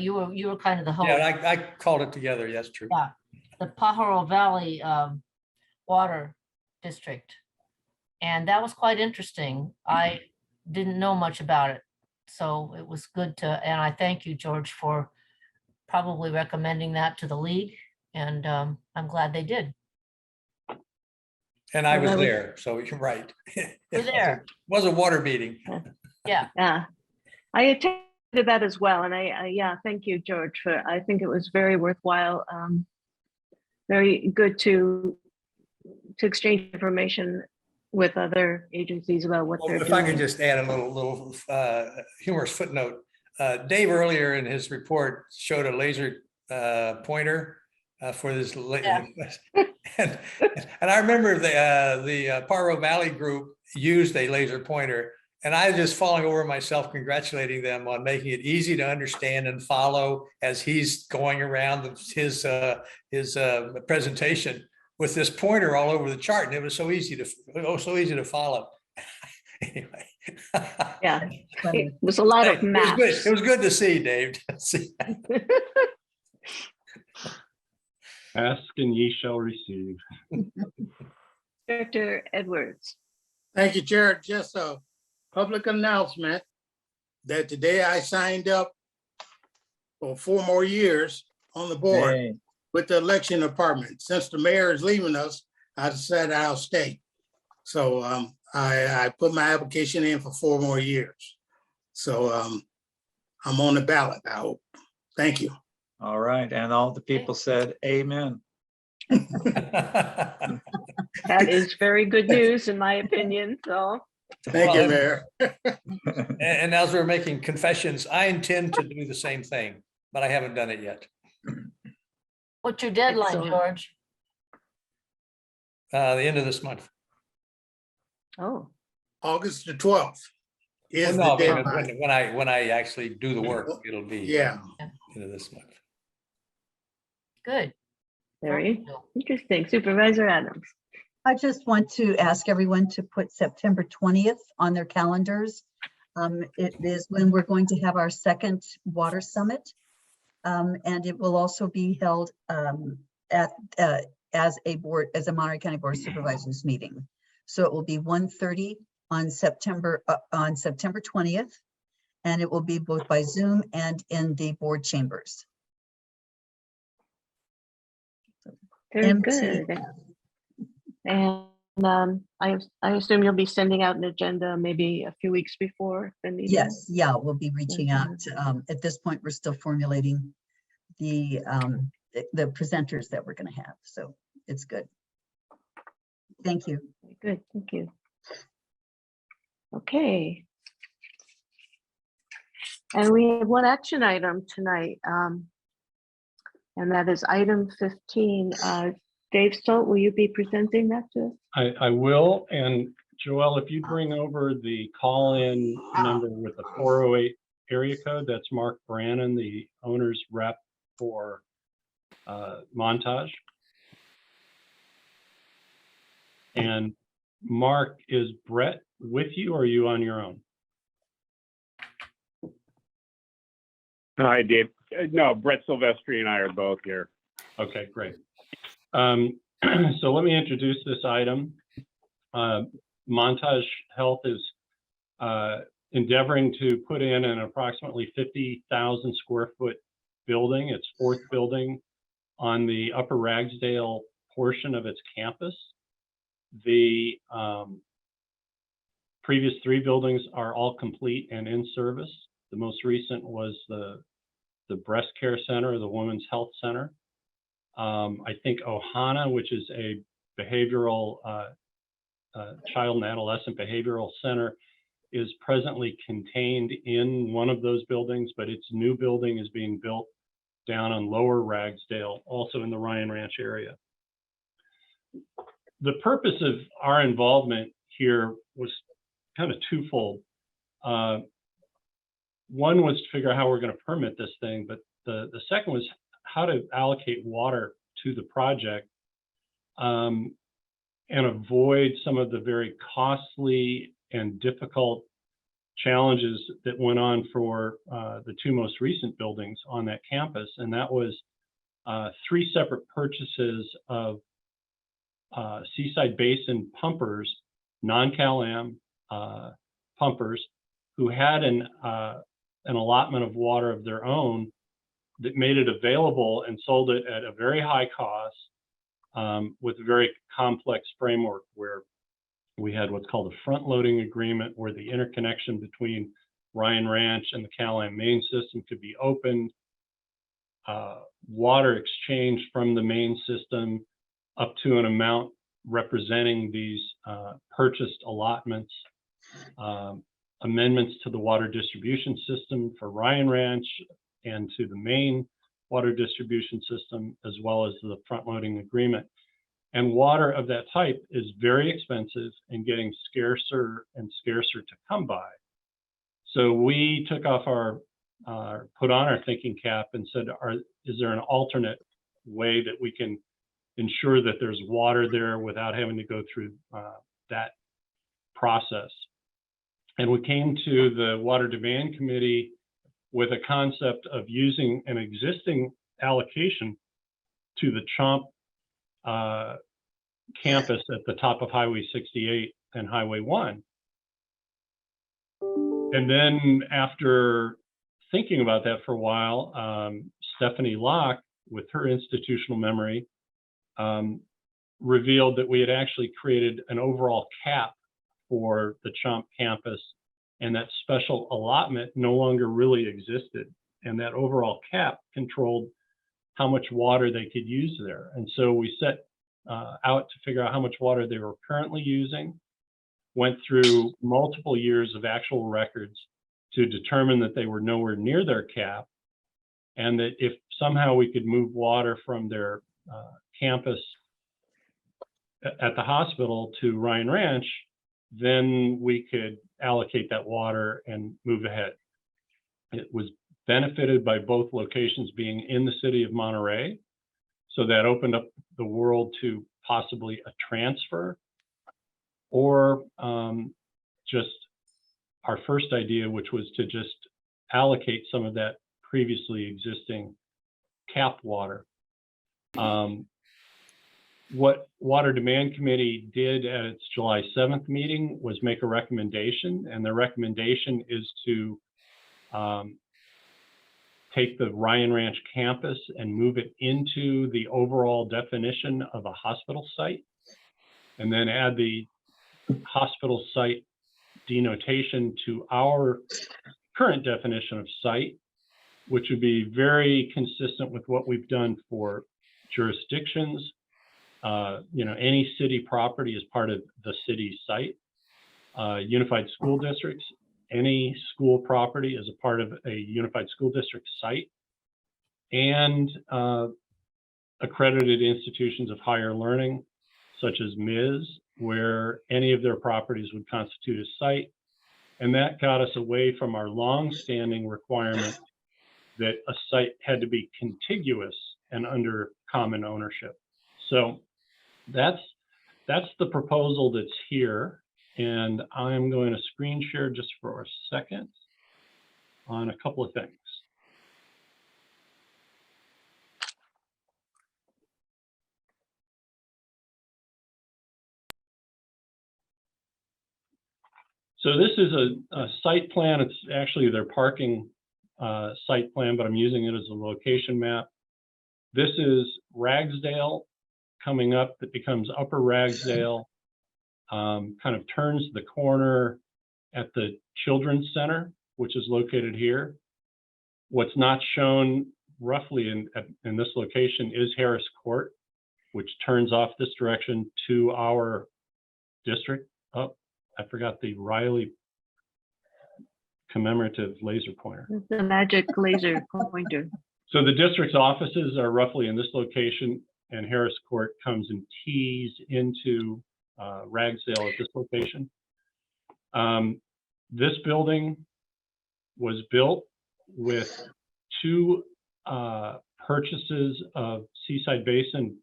you were kind of the host. Yeah, I called it together. Yes, true. Yeah, the Pajaro Valley Water District. And that was quite interesting. I didn't know much about it. So it was good and I thank you, George, for probably recommending that to the league. And I'm glad they did. And I was there, so you're right. You're there. It was a water meeting. Yeah. Yeah, I attended that as well. And I thank you, George, I think it was very worthwhile. Very good to exchange information with other agencies about what they're doing. If I could just add a little humorous footnote. Dave earlier in his report showed a laser pointer for this. Yeah. And I remember the Pajaro Valley group used a laser pointer, and I was just falling over myself, congratulating them on making it easy to understand and follow as he's going around his presentation with this pointer all over the chart, and it was so easy to follow. Anyway. Yeah, it was a lot of math. It was good to see, Dave. Ask and ye shall receive. Director Edwards. Thank you, Chair. Just a public announcement that today I signed up for 4 more years on the board with the election department. Since the mayor is leaving us, I decided I'll stay. So I put my application in for 4 more years. So I'm on the ballot, I hope. Thank you. All right, and all the people said amen. That is very good news in my opinion, so. Thank you, Mayor. And as we're making confessions, I intend to do the same thing, but I haven't done it yet. What's your deadline, Excellent. George? The end of this month. Oh, August the 12th is Well, the no, I mean, deadline. when I actually do the work, it'll be Yeah, end of this month. Good. very interesting. Supervisor Adams. I just want to ask everyone to put September 20th on their calendars. It is when we're going to have our second water summit. And it will also be held as a Monterey County Board of Supervisors meeting. So it will be 1:30 on September 20th. And it will be both by Zoom and in the board chambers. Very MT. good. And I assume you'll be sending out an agenda maybe a few weeks before the meeting? Yes, yeah, we'll be reaching out. At this point, we're still formulating the presenters that we're going to have. So it's good. Thank you. Very good, thank you. Okay. And we have one action item tonight, and that is item 15. Dave Stolt, will you be presenting that to us? I will, and Joelle, if you bring over the call-in number with the 408 area code, that's Mark Brannon, the owner's rep for Montage. And Mark, is Brett with you, or are you on your own? Hi, Dave. No, Brett Silvestri and I are both here. Okay, great. So let me introduce this item. Montage Health is endeavoring to put in an approximately 50,000 square foot building, its fourth building on the Upper Ragsdale portion of its campus. The previous three buildings are all complete and in service. The most recent was the breast care center, the women's health center. I think Ohana, which is a behavioral child and adolescent behavioral center, is presently contained in one of those buildings, but its new building is being built down on Lower Ragsdale, also in the Ryan Ranch area. The purpose of our involvement here was kind of twofold. One was to figure out how we're going to permit this thing, but the second was how to allocate water to the project and avoid some of the very costly and difficult challenges that went on for the two most recent buildings on that campus. And that was 3 separate purchases of Seaside Basin pumpers, non-Cal-Am pumpers, who had an allotment of water of their own that made it available and sold it at a very high cost with a very complex framework where we had what's called a front-loading agreement, where the interconnection between Ryan Ranch and the Cal-Am main system could be opened, water exchanged from the main system up to an amount representing these purchased allotments, amendments to the water distribution system for Ryan Ranch and to the main water distribution system, as well as the front-loading agreement. And water of that type is very expensive and getting scarcer and scarcer to come by. So we took off put on our thinking cap and said, is there an alternate way that we can ensure that there's water there without having to go through that process? And we came to the Water Demand Committee with a concept of using an existing allocation to the Chomp campus at the top of Highway 68 and Highway 1. And then after thinking about that for a while, Stephanie Locke, with her institutional memory, revealed that we had actually created an overall cap for the Chomp campus, and that special allotment no longer really existed. And that overall cap controlled how much water they could use there. And so we set out to figure out how much water they were currently using, went through multiple years of actual records to determine that they were nowhere near their cap, and that if somehow we could move water from their campus at the hospital to Ryan Ranch, then we could allocate that water and move ahead. It was benefited by both locations being in the city of Monterey. So that opened up the world to possibly a transfer, or just our first idea, which was to just allocate some of that previously existing capped water. What Water Demand Committee did at its July 7th meeting was make a recommendation, and the recommendation is to take the Ryan Ranch campus and move it into the overall definition of a hospital site, and then add the hospital site denotation to our current definition of site, which would be very consistent with what we've done for jurisdictions. Any city property is part of the city site. Unified school districts, any school property is a part of a unified school district site, and accredited institutions of higher learning, such as MIS, where any of their properties would constitute a site. And that got us away from our long-standing requirement that a site had to be contiguous and under common ownership. So that's the proposal that's here. And I'm going to screen share just for a second on a couple of things. So this is a site plan. It's actually their parking site plan, but I'm using it as a location map. This is Ragsdale coming up. That becomes Upper Ragsdale, kind of turns the corner at the Children's Center, which is located here. What's not shown roughly in this location is Harris Court, which turns off this direction to our district. Oh, I forgot the Riley commemorative laser pointer. The magic laser pointer. So the district's offices are roughly in this location, and Harris Court comes and tees into Ragsdale at this location. This building was built with two purchases of Seaside Basin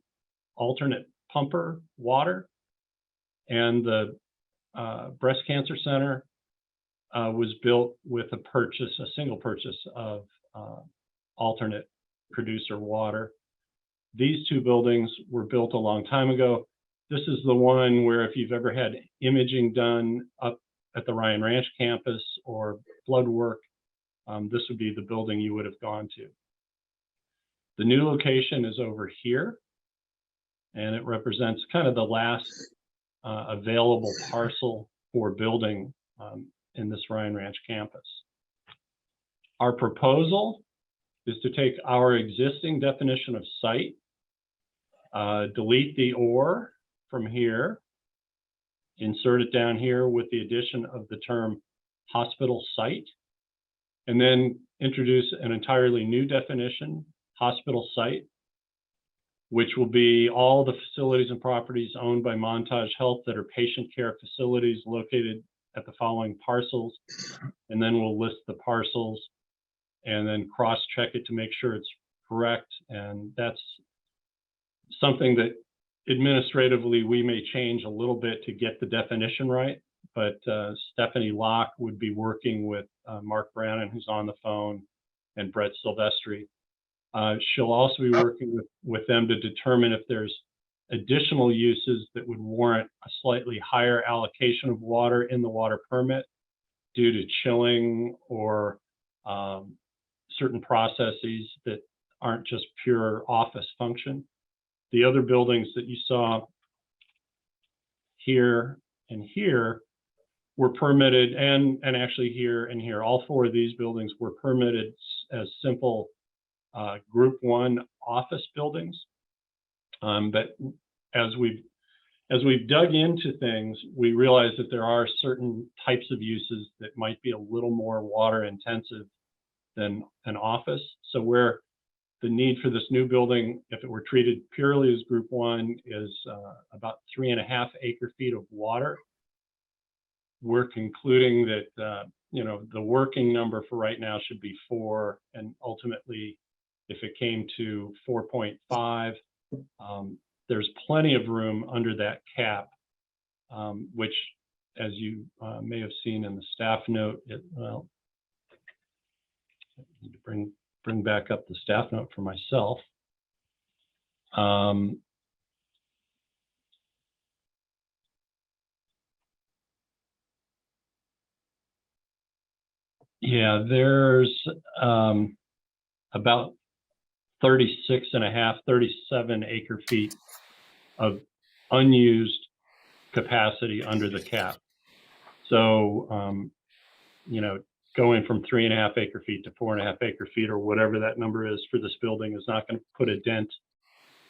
alternate pumper water, and the Breast Cancer Center was built with a single purchase of alternate producer water. These two buildings were built a long time ago. This is the one where if you've ever had imaging done up at the Ryan Ranch campus or blood work, this would be the building you would have gone to. The new location is over here, and it represents kind of the last available parcel for building in this Ryan Ranch campus. Our proposal is to take our existing definition of site, delete the or from here, insert it down here with the addition of the term hospital site, and then introduce an entirely new definition, hospital site, which will be all the facilities and properties owned by Montage Health that are patient care facilities located at the following parcels. And then we'll list the parcels and then cross-check it to make sure it's correct. And that's something that administratively we may change a little bit to get the definition right. But Stephanie Locke would be working with Mark Brannon, who's on the phone, and Brett Silvestri. She'll also be working with them to determine if there's additional uses that would warrant a slightly higher allocation of water in the water permit due to chilling or certain processes that aren't just pure office function. The other buildings that you saw here and here were permitted, and actually here and here, all four of these buildings were permitted as simple Group 1 office buildings. But as we've dug into things, we realize that there are certain types of uses that might be a little more water intensive than an office. So where the need for this new building, if it were treated purely as Group 1, is about 3.5 acre-feet of water, we're concluding that the working number for right now should be 4, and ultimately, if it came to 4.5, there's plenty of room under that cap, which, as you may have seen in the staff note, I need to bring back up the staff note for myself. Yeah, there's about 36.5, 37 acre-feet of unused capacity under the cap. So, going from 3.5 acre-feet to 4.5 acre-feet, or whatever that number is for this building, is not going to put a dent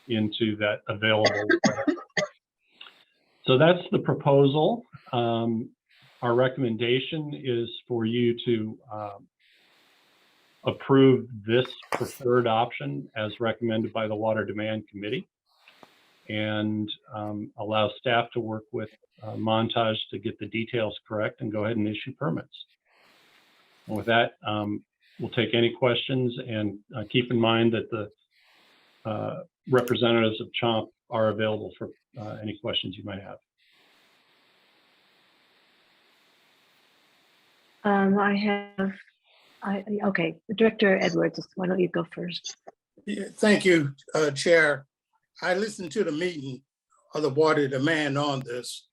into that available. So that's the proposal. Our recommendation is for you to approve this preferred option as recommended by the Water Demand Committee, and allow staff to work with Montage to get the details correct and go ahead and issue permits. And with that, we'll take any questions, and keep in mind that the representatives of CHOMP are available for any questions you might have. Okay, Director Edwards, why don't you go first? Yeah, thank you, Chair. I listened to the meeting of the Water Demand on this.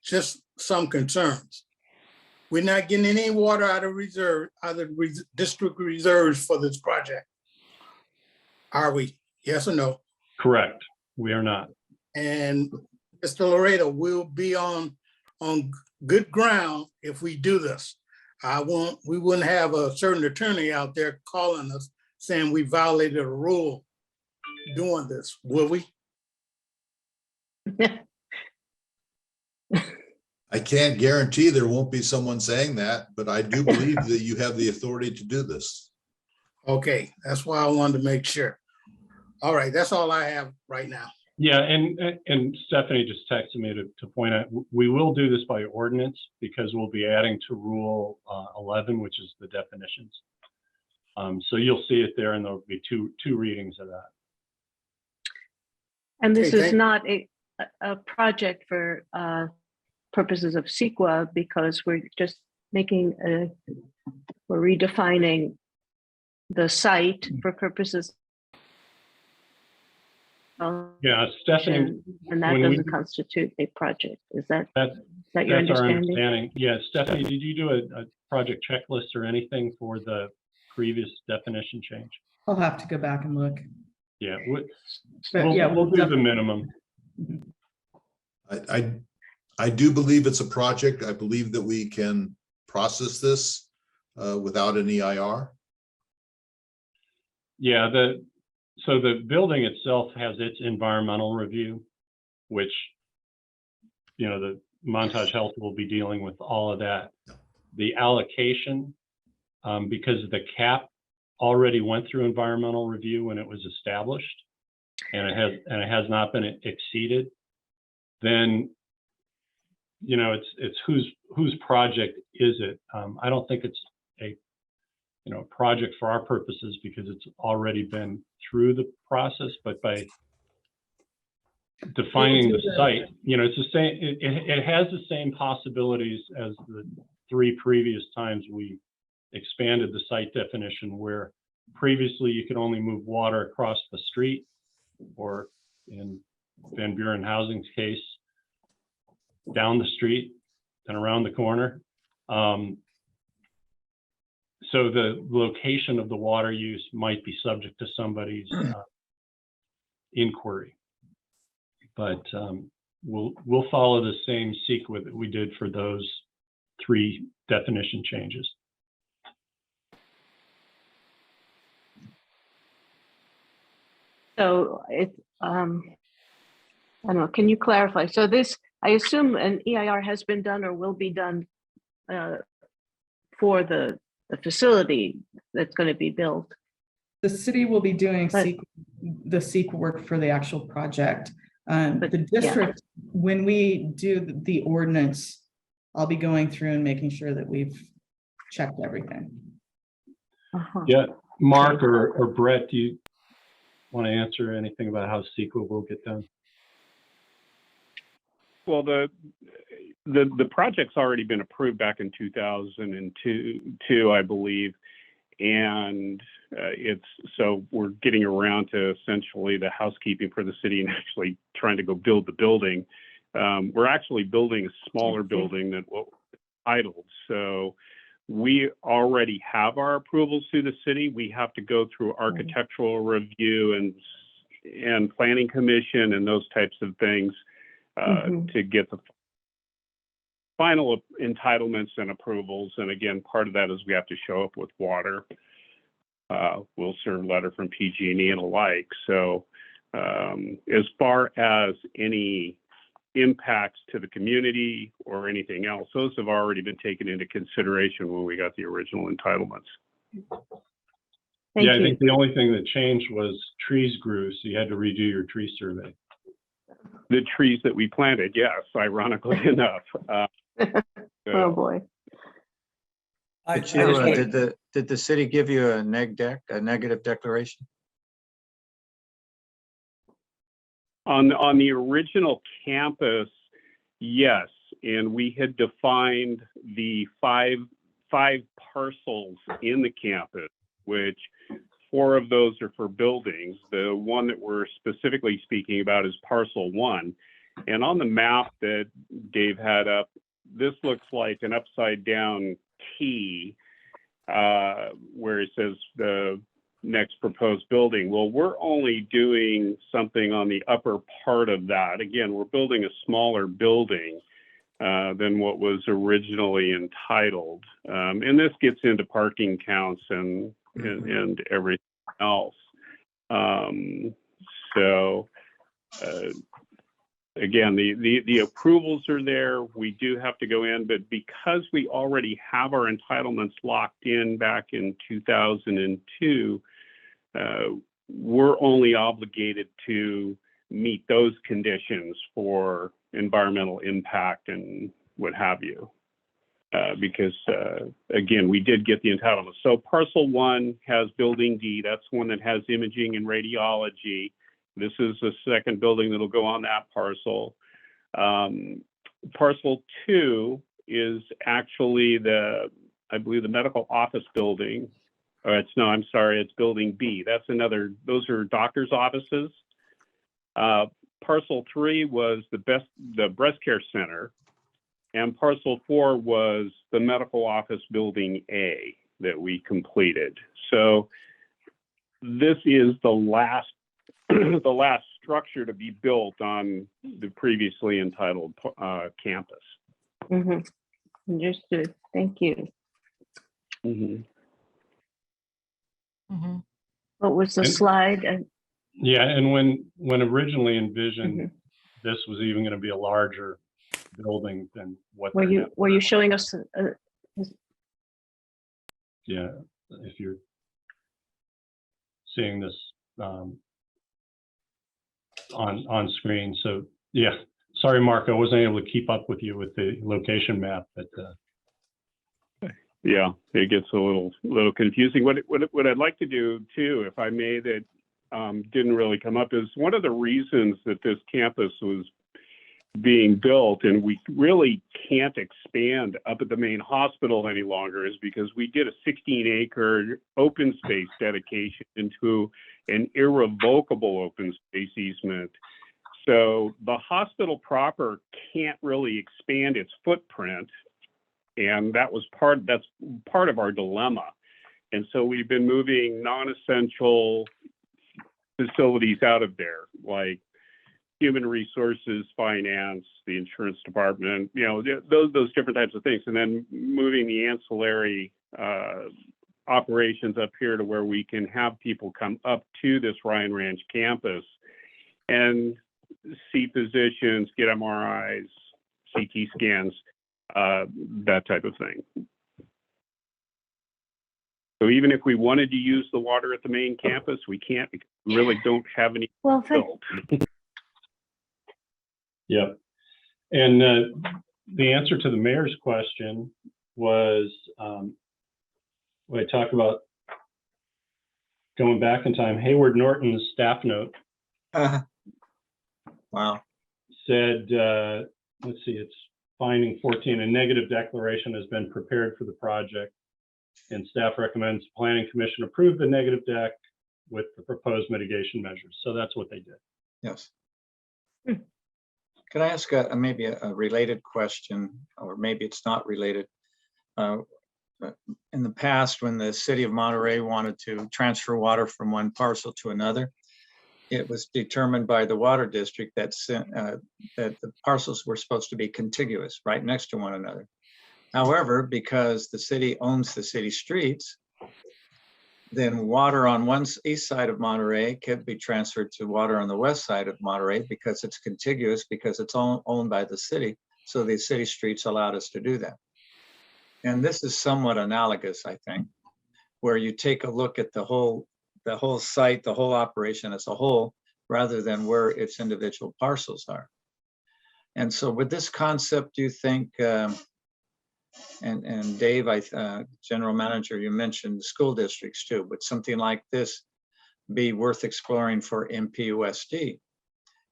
Just some concerns. We're not getting any water out of district reserves for this project. Are we? Yes or no? Correct. We are not. And Mr. Laredo will be on good ground if we do this. We wouldn't have a certain attorney out there calling us saying we violated a rule doing this, will we? I can't guarantee there won't be someone saying that, but I do believe that you have the authority to do this. Okay, that's why I wanted to make sure. All right, that's all I have right now. Yeah, and Stephanie just texted me to point out, we will do this by ordinance, because we'll be adding to Rule 11, which is the definitions. So you'll see it there, and there'll be two readings of that. And this Okay, is not a project for purposes of CEQA, because we're just we're redefining the site for purposes. Yeah, Stephanie, And that doesn't constitute a project. Is that your that's our understanding? understanding. Yeah, Stephanie, did you do a project checklist or anything for the previous definition change? I'll have to go back and look. Yeah, But we'll do the minimum. I do believe it's a project. I believe that we can process this without an EIR. Yeah, so the building itself has its environmental review, which, the Montage Health will be dealing with all of that. The allocation, because the cap already went through environmental review when it was established, and it has not been exceeded, then, it's whose project is it? I don't think it's a project for our purposes, because it's already been through the process, but by defining the site, it's the same, it has the same possibilities as the 3 previous times we expanded the site definition, where previously you could only move water across the street, or in Van Buren Housing's case, down the street and around the corner. So the location of the water use might be subject to somebody's inquiry, but we'll follow the same sequence that we did for those 3 definition changes. So it's, I don't know, can you clarify? So this, I assume an EIR has been done or will be done for the facility that's going to be built. The city will be doing But- the SEQ work for the actual project. But, The yeah. district, when we do the ordinance, I'll be going through and making sure that we've checked everything. Uh-huh. Yeah, Mark or Brett, do you want to answer anything about how SEQA will get done? Well, the project's already been approved back in 2002, I believe. And so we're getting around to essentially the housekeeping for the city and actually trying to go build the building. We're actually building a smaller building than what was entitled. So we already have our approvals through the city. We have to go through architectural review and planning commission and those types of things to get the final entitlements and approvals. And again, part of that is we have to show up with water. We'll serve letter from PG&E and alike. So as far as any impacts to the community or anything else, those have already been taken into consideration when we got the original entitlements. Thank Yeah, I you. think the only thing that changed was trees grew, so you had to redo your tree survey. The trees that we planted, yes, ironically enough. Oh, boy. Did the city give you a negative declaration? On the original campus, yes, and we had defined the five parcels in the campus, which 4 of those are for buildings. The one that we're specifically speaking about is parcel 1. And on the map that Dave had up, this looks like an upside down T where it says the next proposed building. Well, we're only doing something on the upper part of that. Again, we're building a smaller building than what was originally entitled. And this gets into parking counts and everything else. Again, the approvals are there. We do have to go in, but because we already have our entitlements locked in back in 2002, we're only obligated to meet those conditions for environmental impact and what have you. Because again, we did get the entitlement. So parcel 1 has building D. That's one that has imaging and radiology. This is the second building that'll go on that parcel. Parcel 2 is actually I believe the medical office building. It's building B. That's another, those are doctor's offices. Parcel 3 was the breast care center. And parcel 4 was the medical office building A that we completed. So this is the last structure to be built on the previously entitled campus. Understood. Thank you. What was the slide? Yeah, and when originally envisioned, this was even going to be a larger building than what. Were you showing us? Yeah, if you're seeing this on screen. So yeah, sorry, Mark, I wasn't able to keep up with you with the location map, but. Yeah, it gets a little confusing. What I'd like to do too, if I may, that didn't really come up, is one of the reasons that this campus was being built and we really can't expand up at the main hospital any longer is because we did a 16-acre open space dedication into an irrevocable open space easement. So the hospital proper can't really expand its footprint. And that's part of our dilemma. And so we've been moving non-essential facilities out of there, like human resources, finance, the insurance department, those different types of things. And then moving the ancillary operations up here to where we can have people come up to this Ryan Ranch campus and see physicians, get MRIs, CT scans, that type of thing. So even if we wanted to use the water at the main campus, we can't because we really don't have any Well, built. Yep. And the answer to the mayor's question was, when I talk about going back in time, Hayward Norton's staff note Wow. said, let's see, it's finding 14, a negative declaration has been prepared for the project. And staff recommends Planning Commission approve the negative deck with the proposed mitigation measures. So that's what they did. Yes. Hmm. Could I ask maybe a related question, or maybe it's not related? In the past, when the city of Monterey wanted to transfer water from one parcel to another, it was determined by the water district that the parcels were supposed to be contiguous, right next to one another. However, because the city owns the city streets, then water on one east side of Monterey can be transferred to water on the west side of Monterey because it's contiguous, because it's owned by the city. So the city streets allowed us to do that. And this is somewhat analogous, I think, where you take a look at the whole site, the whole operation as a whole, rather than where its individual parcels are. And so with this concept, do you think, and Dave, General Manager, you mentioned school districts too, would something like this be worth exploring for MPWMD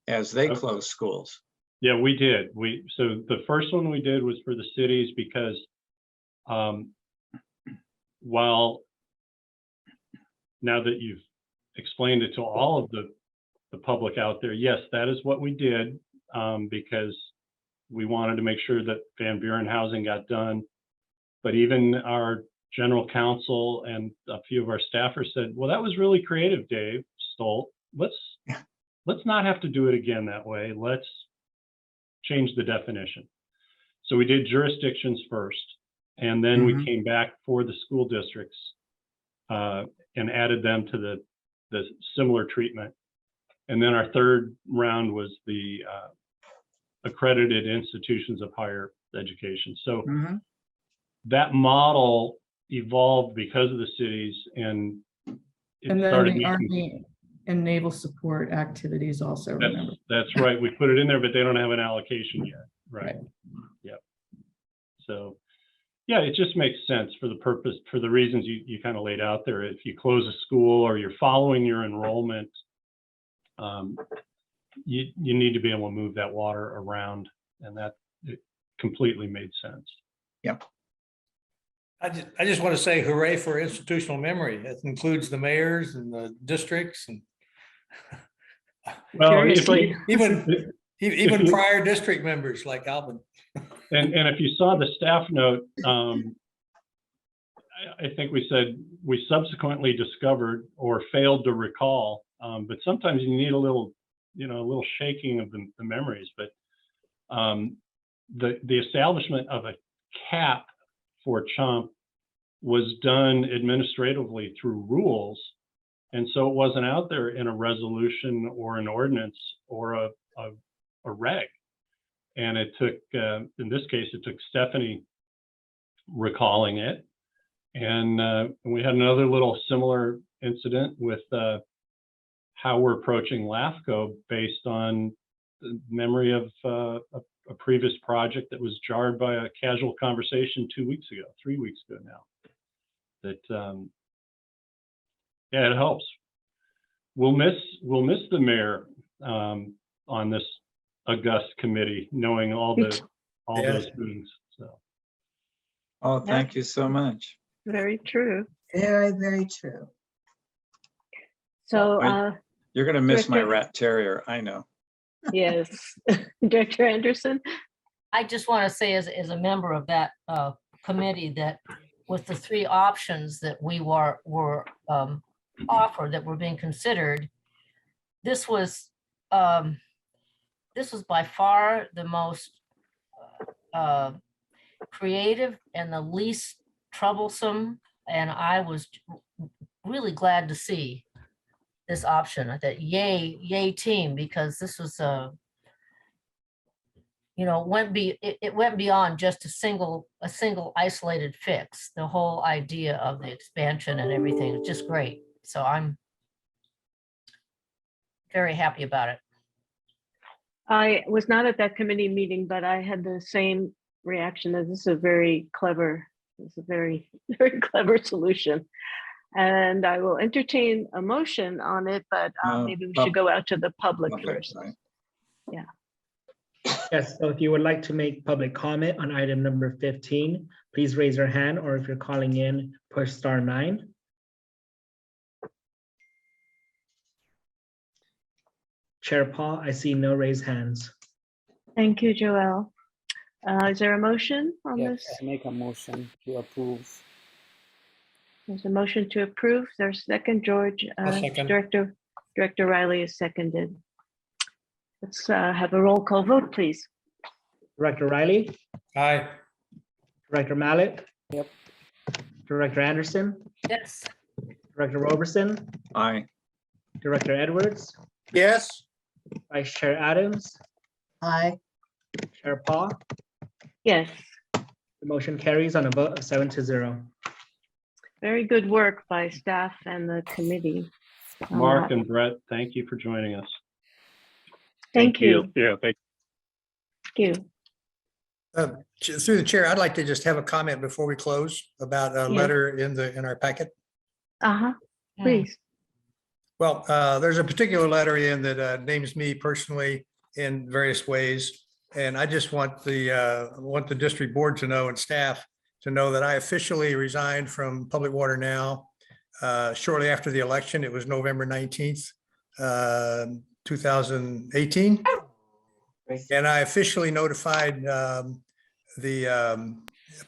as they close schools? Yeah, we did. So the first one we did was for the cities because while now that you've explained it to all of the public out there, yes, that is what we did because we wanted to make sure that Van Buren housing got done. But even our general counsel and a few of our staffers said, well, that was really creative, Dave Stolt. Let's not have to do it again that way. Let's change the definition. So we did jurisdictions first, and then we came back for the school districts and added them to the similar treatment. And then our third round was the accredited institutions of higher education. So that model evolved because of the cities, and it And then started the making, Army and naval support activities also, remember? that's right. We put it in there, but they don't have an allocation yet. Right. Yep. So yeah, it just makes sense for the purpose, for the reasons you kind of laid out there. If you close a school or you're following your enrollment, you need to be able to move that water around, and that it completely made sense. Yep. I just want to say hooray for institutional memory. It includes the mayors and the districts and Well, Seriously. even prior district members like Alvin. and if you saw the staff note, I think we said we subsequently discovered or failed to recall, but sometimes you need a little shaking of the memories. But the establishment of a cap for CHOMP was done administratively through rules, and so it wasn't out there in a resolution or an ordinance or a reg. And it took, in this case, it took Stephanie recalling it. And we had another little similar incident with how we're approaching LAFCO based on the memory of a previous project that was jarred by a casual conversation 3 weeks ago now. That, yeah, it helps. We'll miss the mayor on this august committee, knowing all those meetings. So. Oh, thank you so much. Very true. Very, very true. So, You're going to miss my Director- rat terrier, I know. yes, Director Anderson. I just want to say as a member of that committee that with the three options that we were offered that were being considered, this was by far the most creative and the least troublesome And I was really glad to see this option. I thought, yay team, because this was it went beyond just a single isolated fix. The whole idea of the expansion and everything is just great. So I'm very happy about it. I was not at that committee meeting, but I had the same reaction that this is a very clever, very clever solution. And I will entertain a motion on it, but maybe we should go out to the public first. Yeah. Yes, so if you would like to make public comment on item number 15, please raise your hand, or if you're calling in, push *9. Chair Paul, I see no raised hands. Thank you, Joelle. Is there a motion on Yes, this? I make a motion to approve. There's a motion to approve. There's a second, George. I'll second. Director Riley is seconded. Let's have a roll call vote, please. Director Riley, Aye. Director Mallet. Yep. Director Anderson, Yes. Director Roberson, Aye. Director Edwards, Yes, Vice Chair Adams, Aye. Chair Paul. Yes, The motion carries on a vote of 7-0. very good work by staff and the committee. Mark and Brett, thank you for joining us. Thank you. Yeah, thank Thank you. Through the chair, I'd like to just have a comment before we close about a Yeah. letter in our packet. Uh-huh, please. Well, there's a particular letter in that names me personally in various ways. And I just want the district board to know and staff to know that I officially resigned from Public Water Now shortly after the election. It was November 19th, 2018. And I officially notified the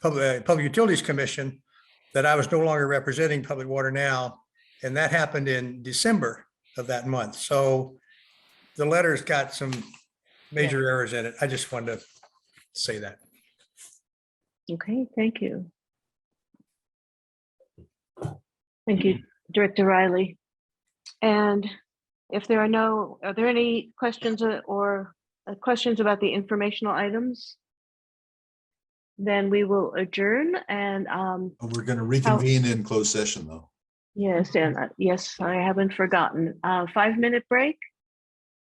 Public Utilities Commission that I was no longer representing Public Water Now. And that happened in December of that month. So the letter's got some major errors in it. I just wanted to say that. Okay, thank you. Thank you, Director Riley. And if there are there any questions or questions about the informational items? Then we will adjourn and We're going to reconvene in closed session, though. yes, and yes, I haven't forgotten. 5-minute break.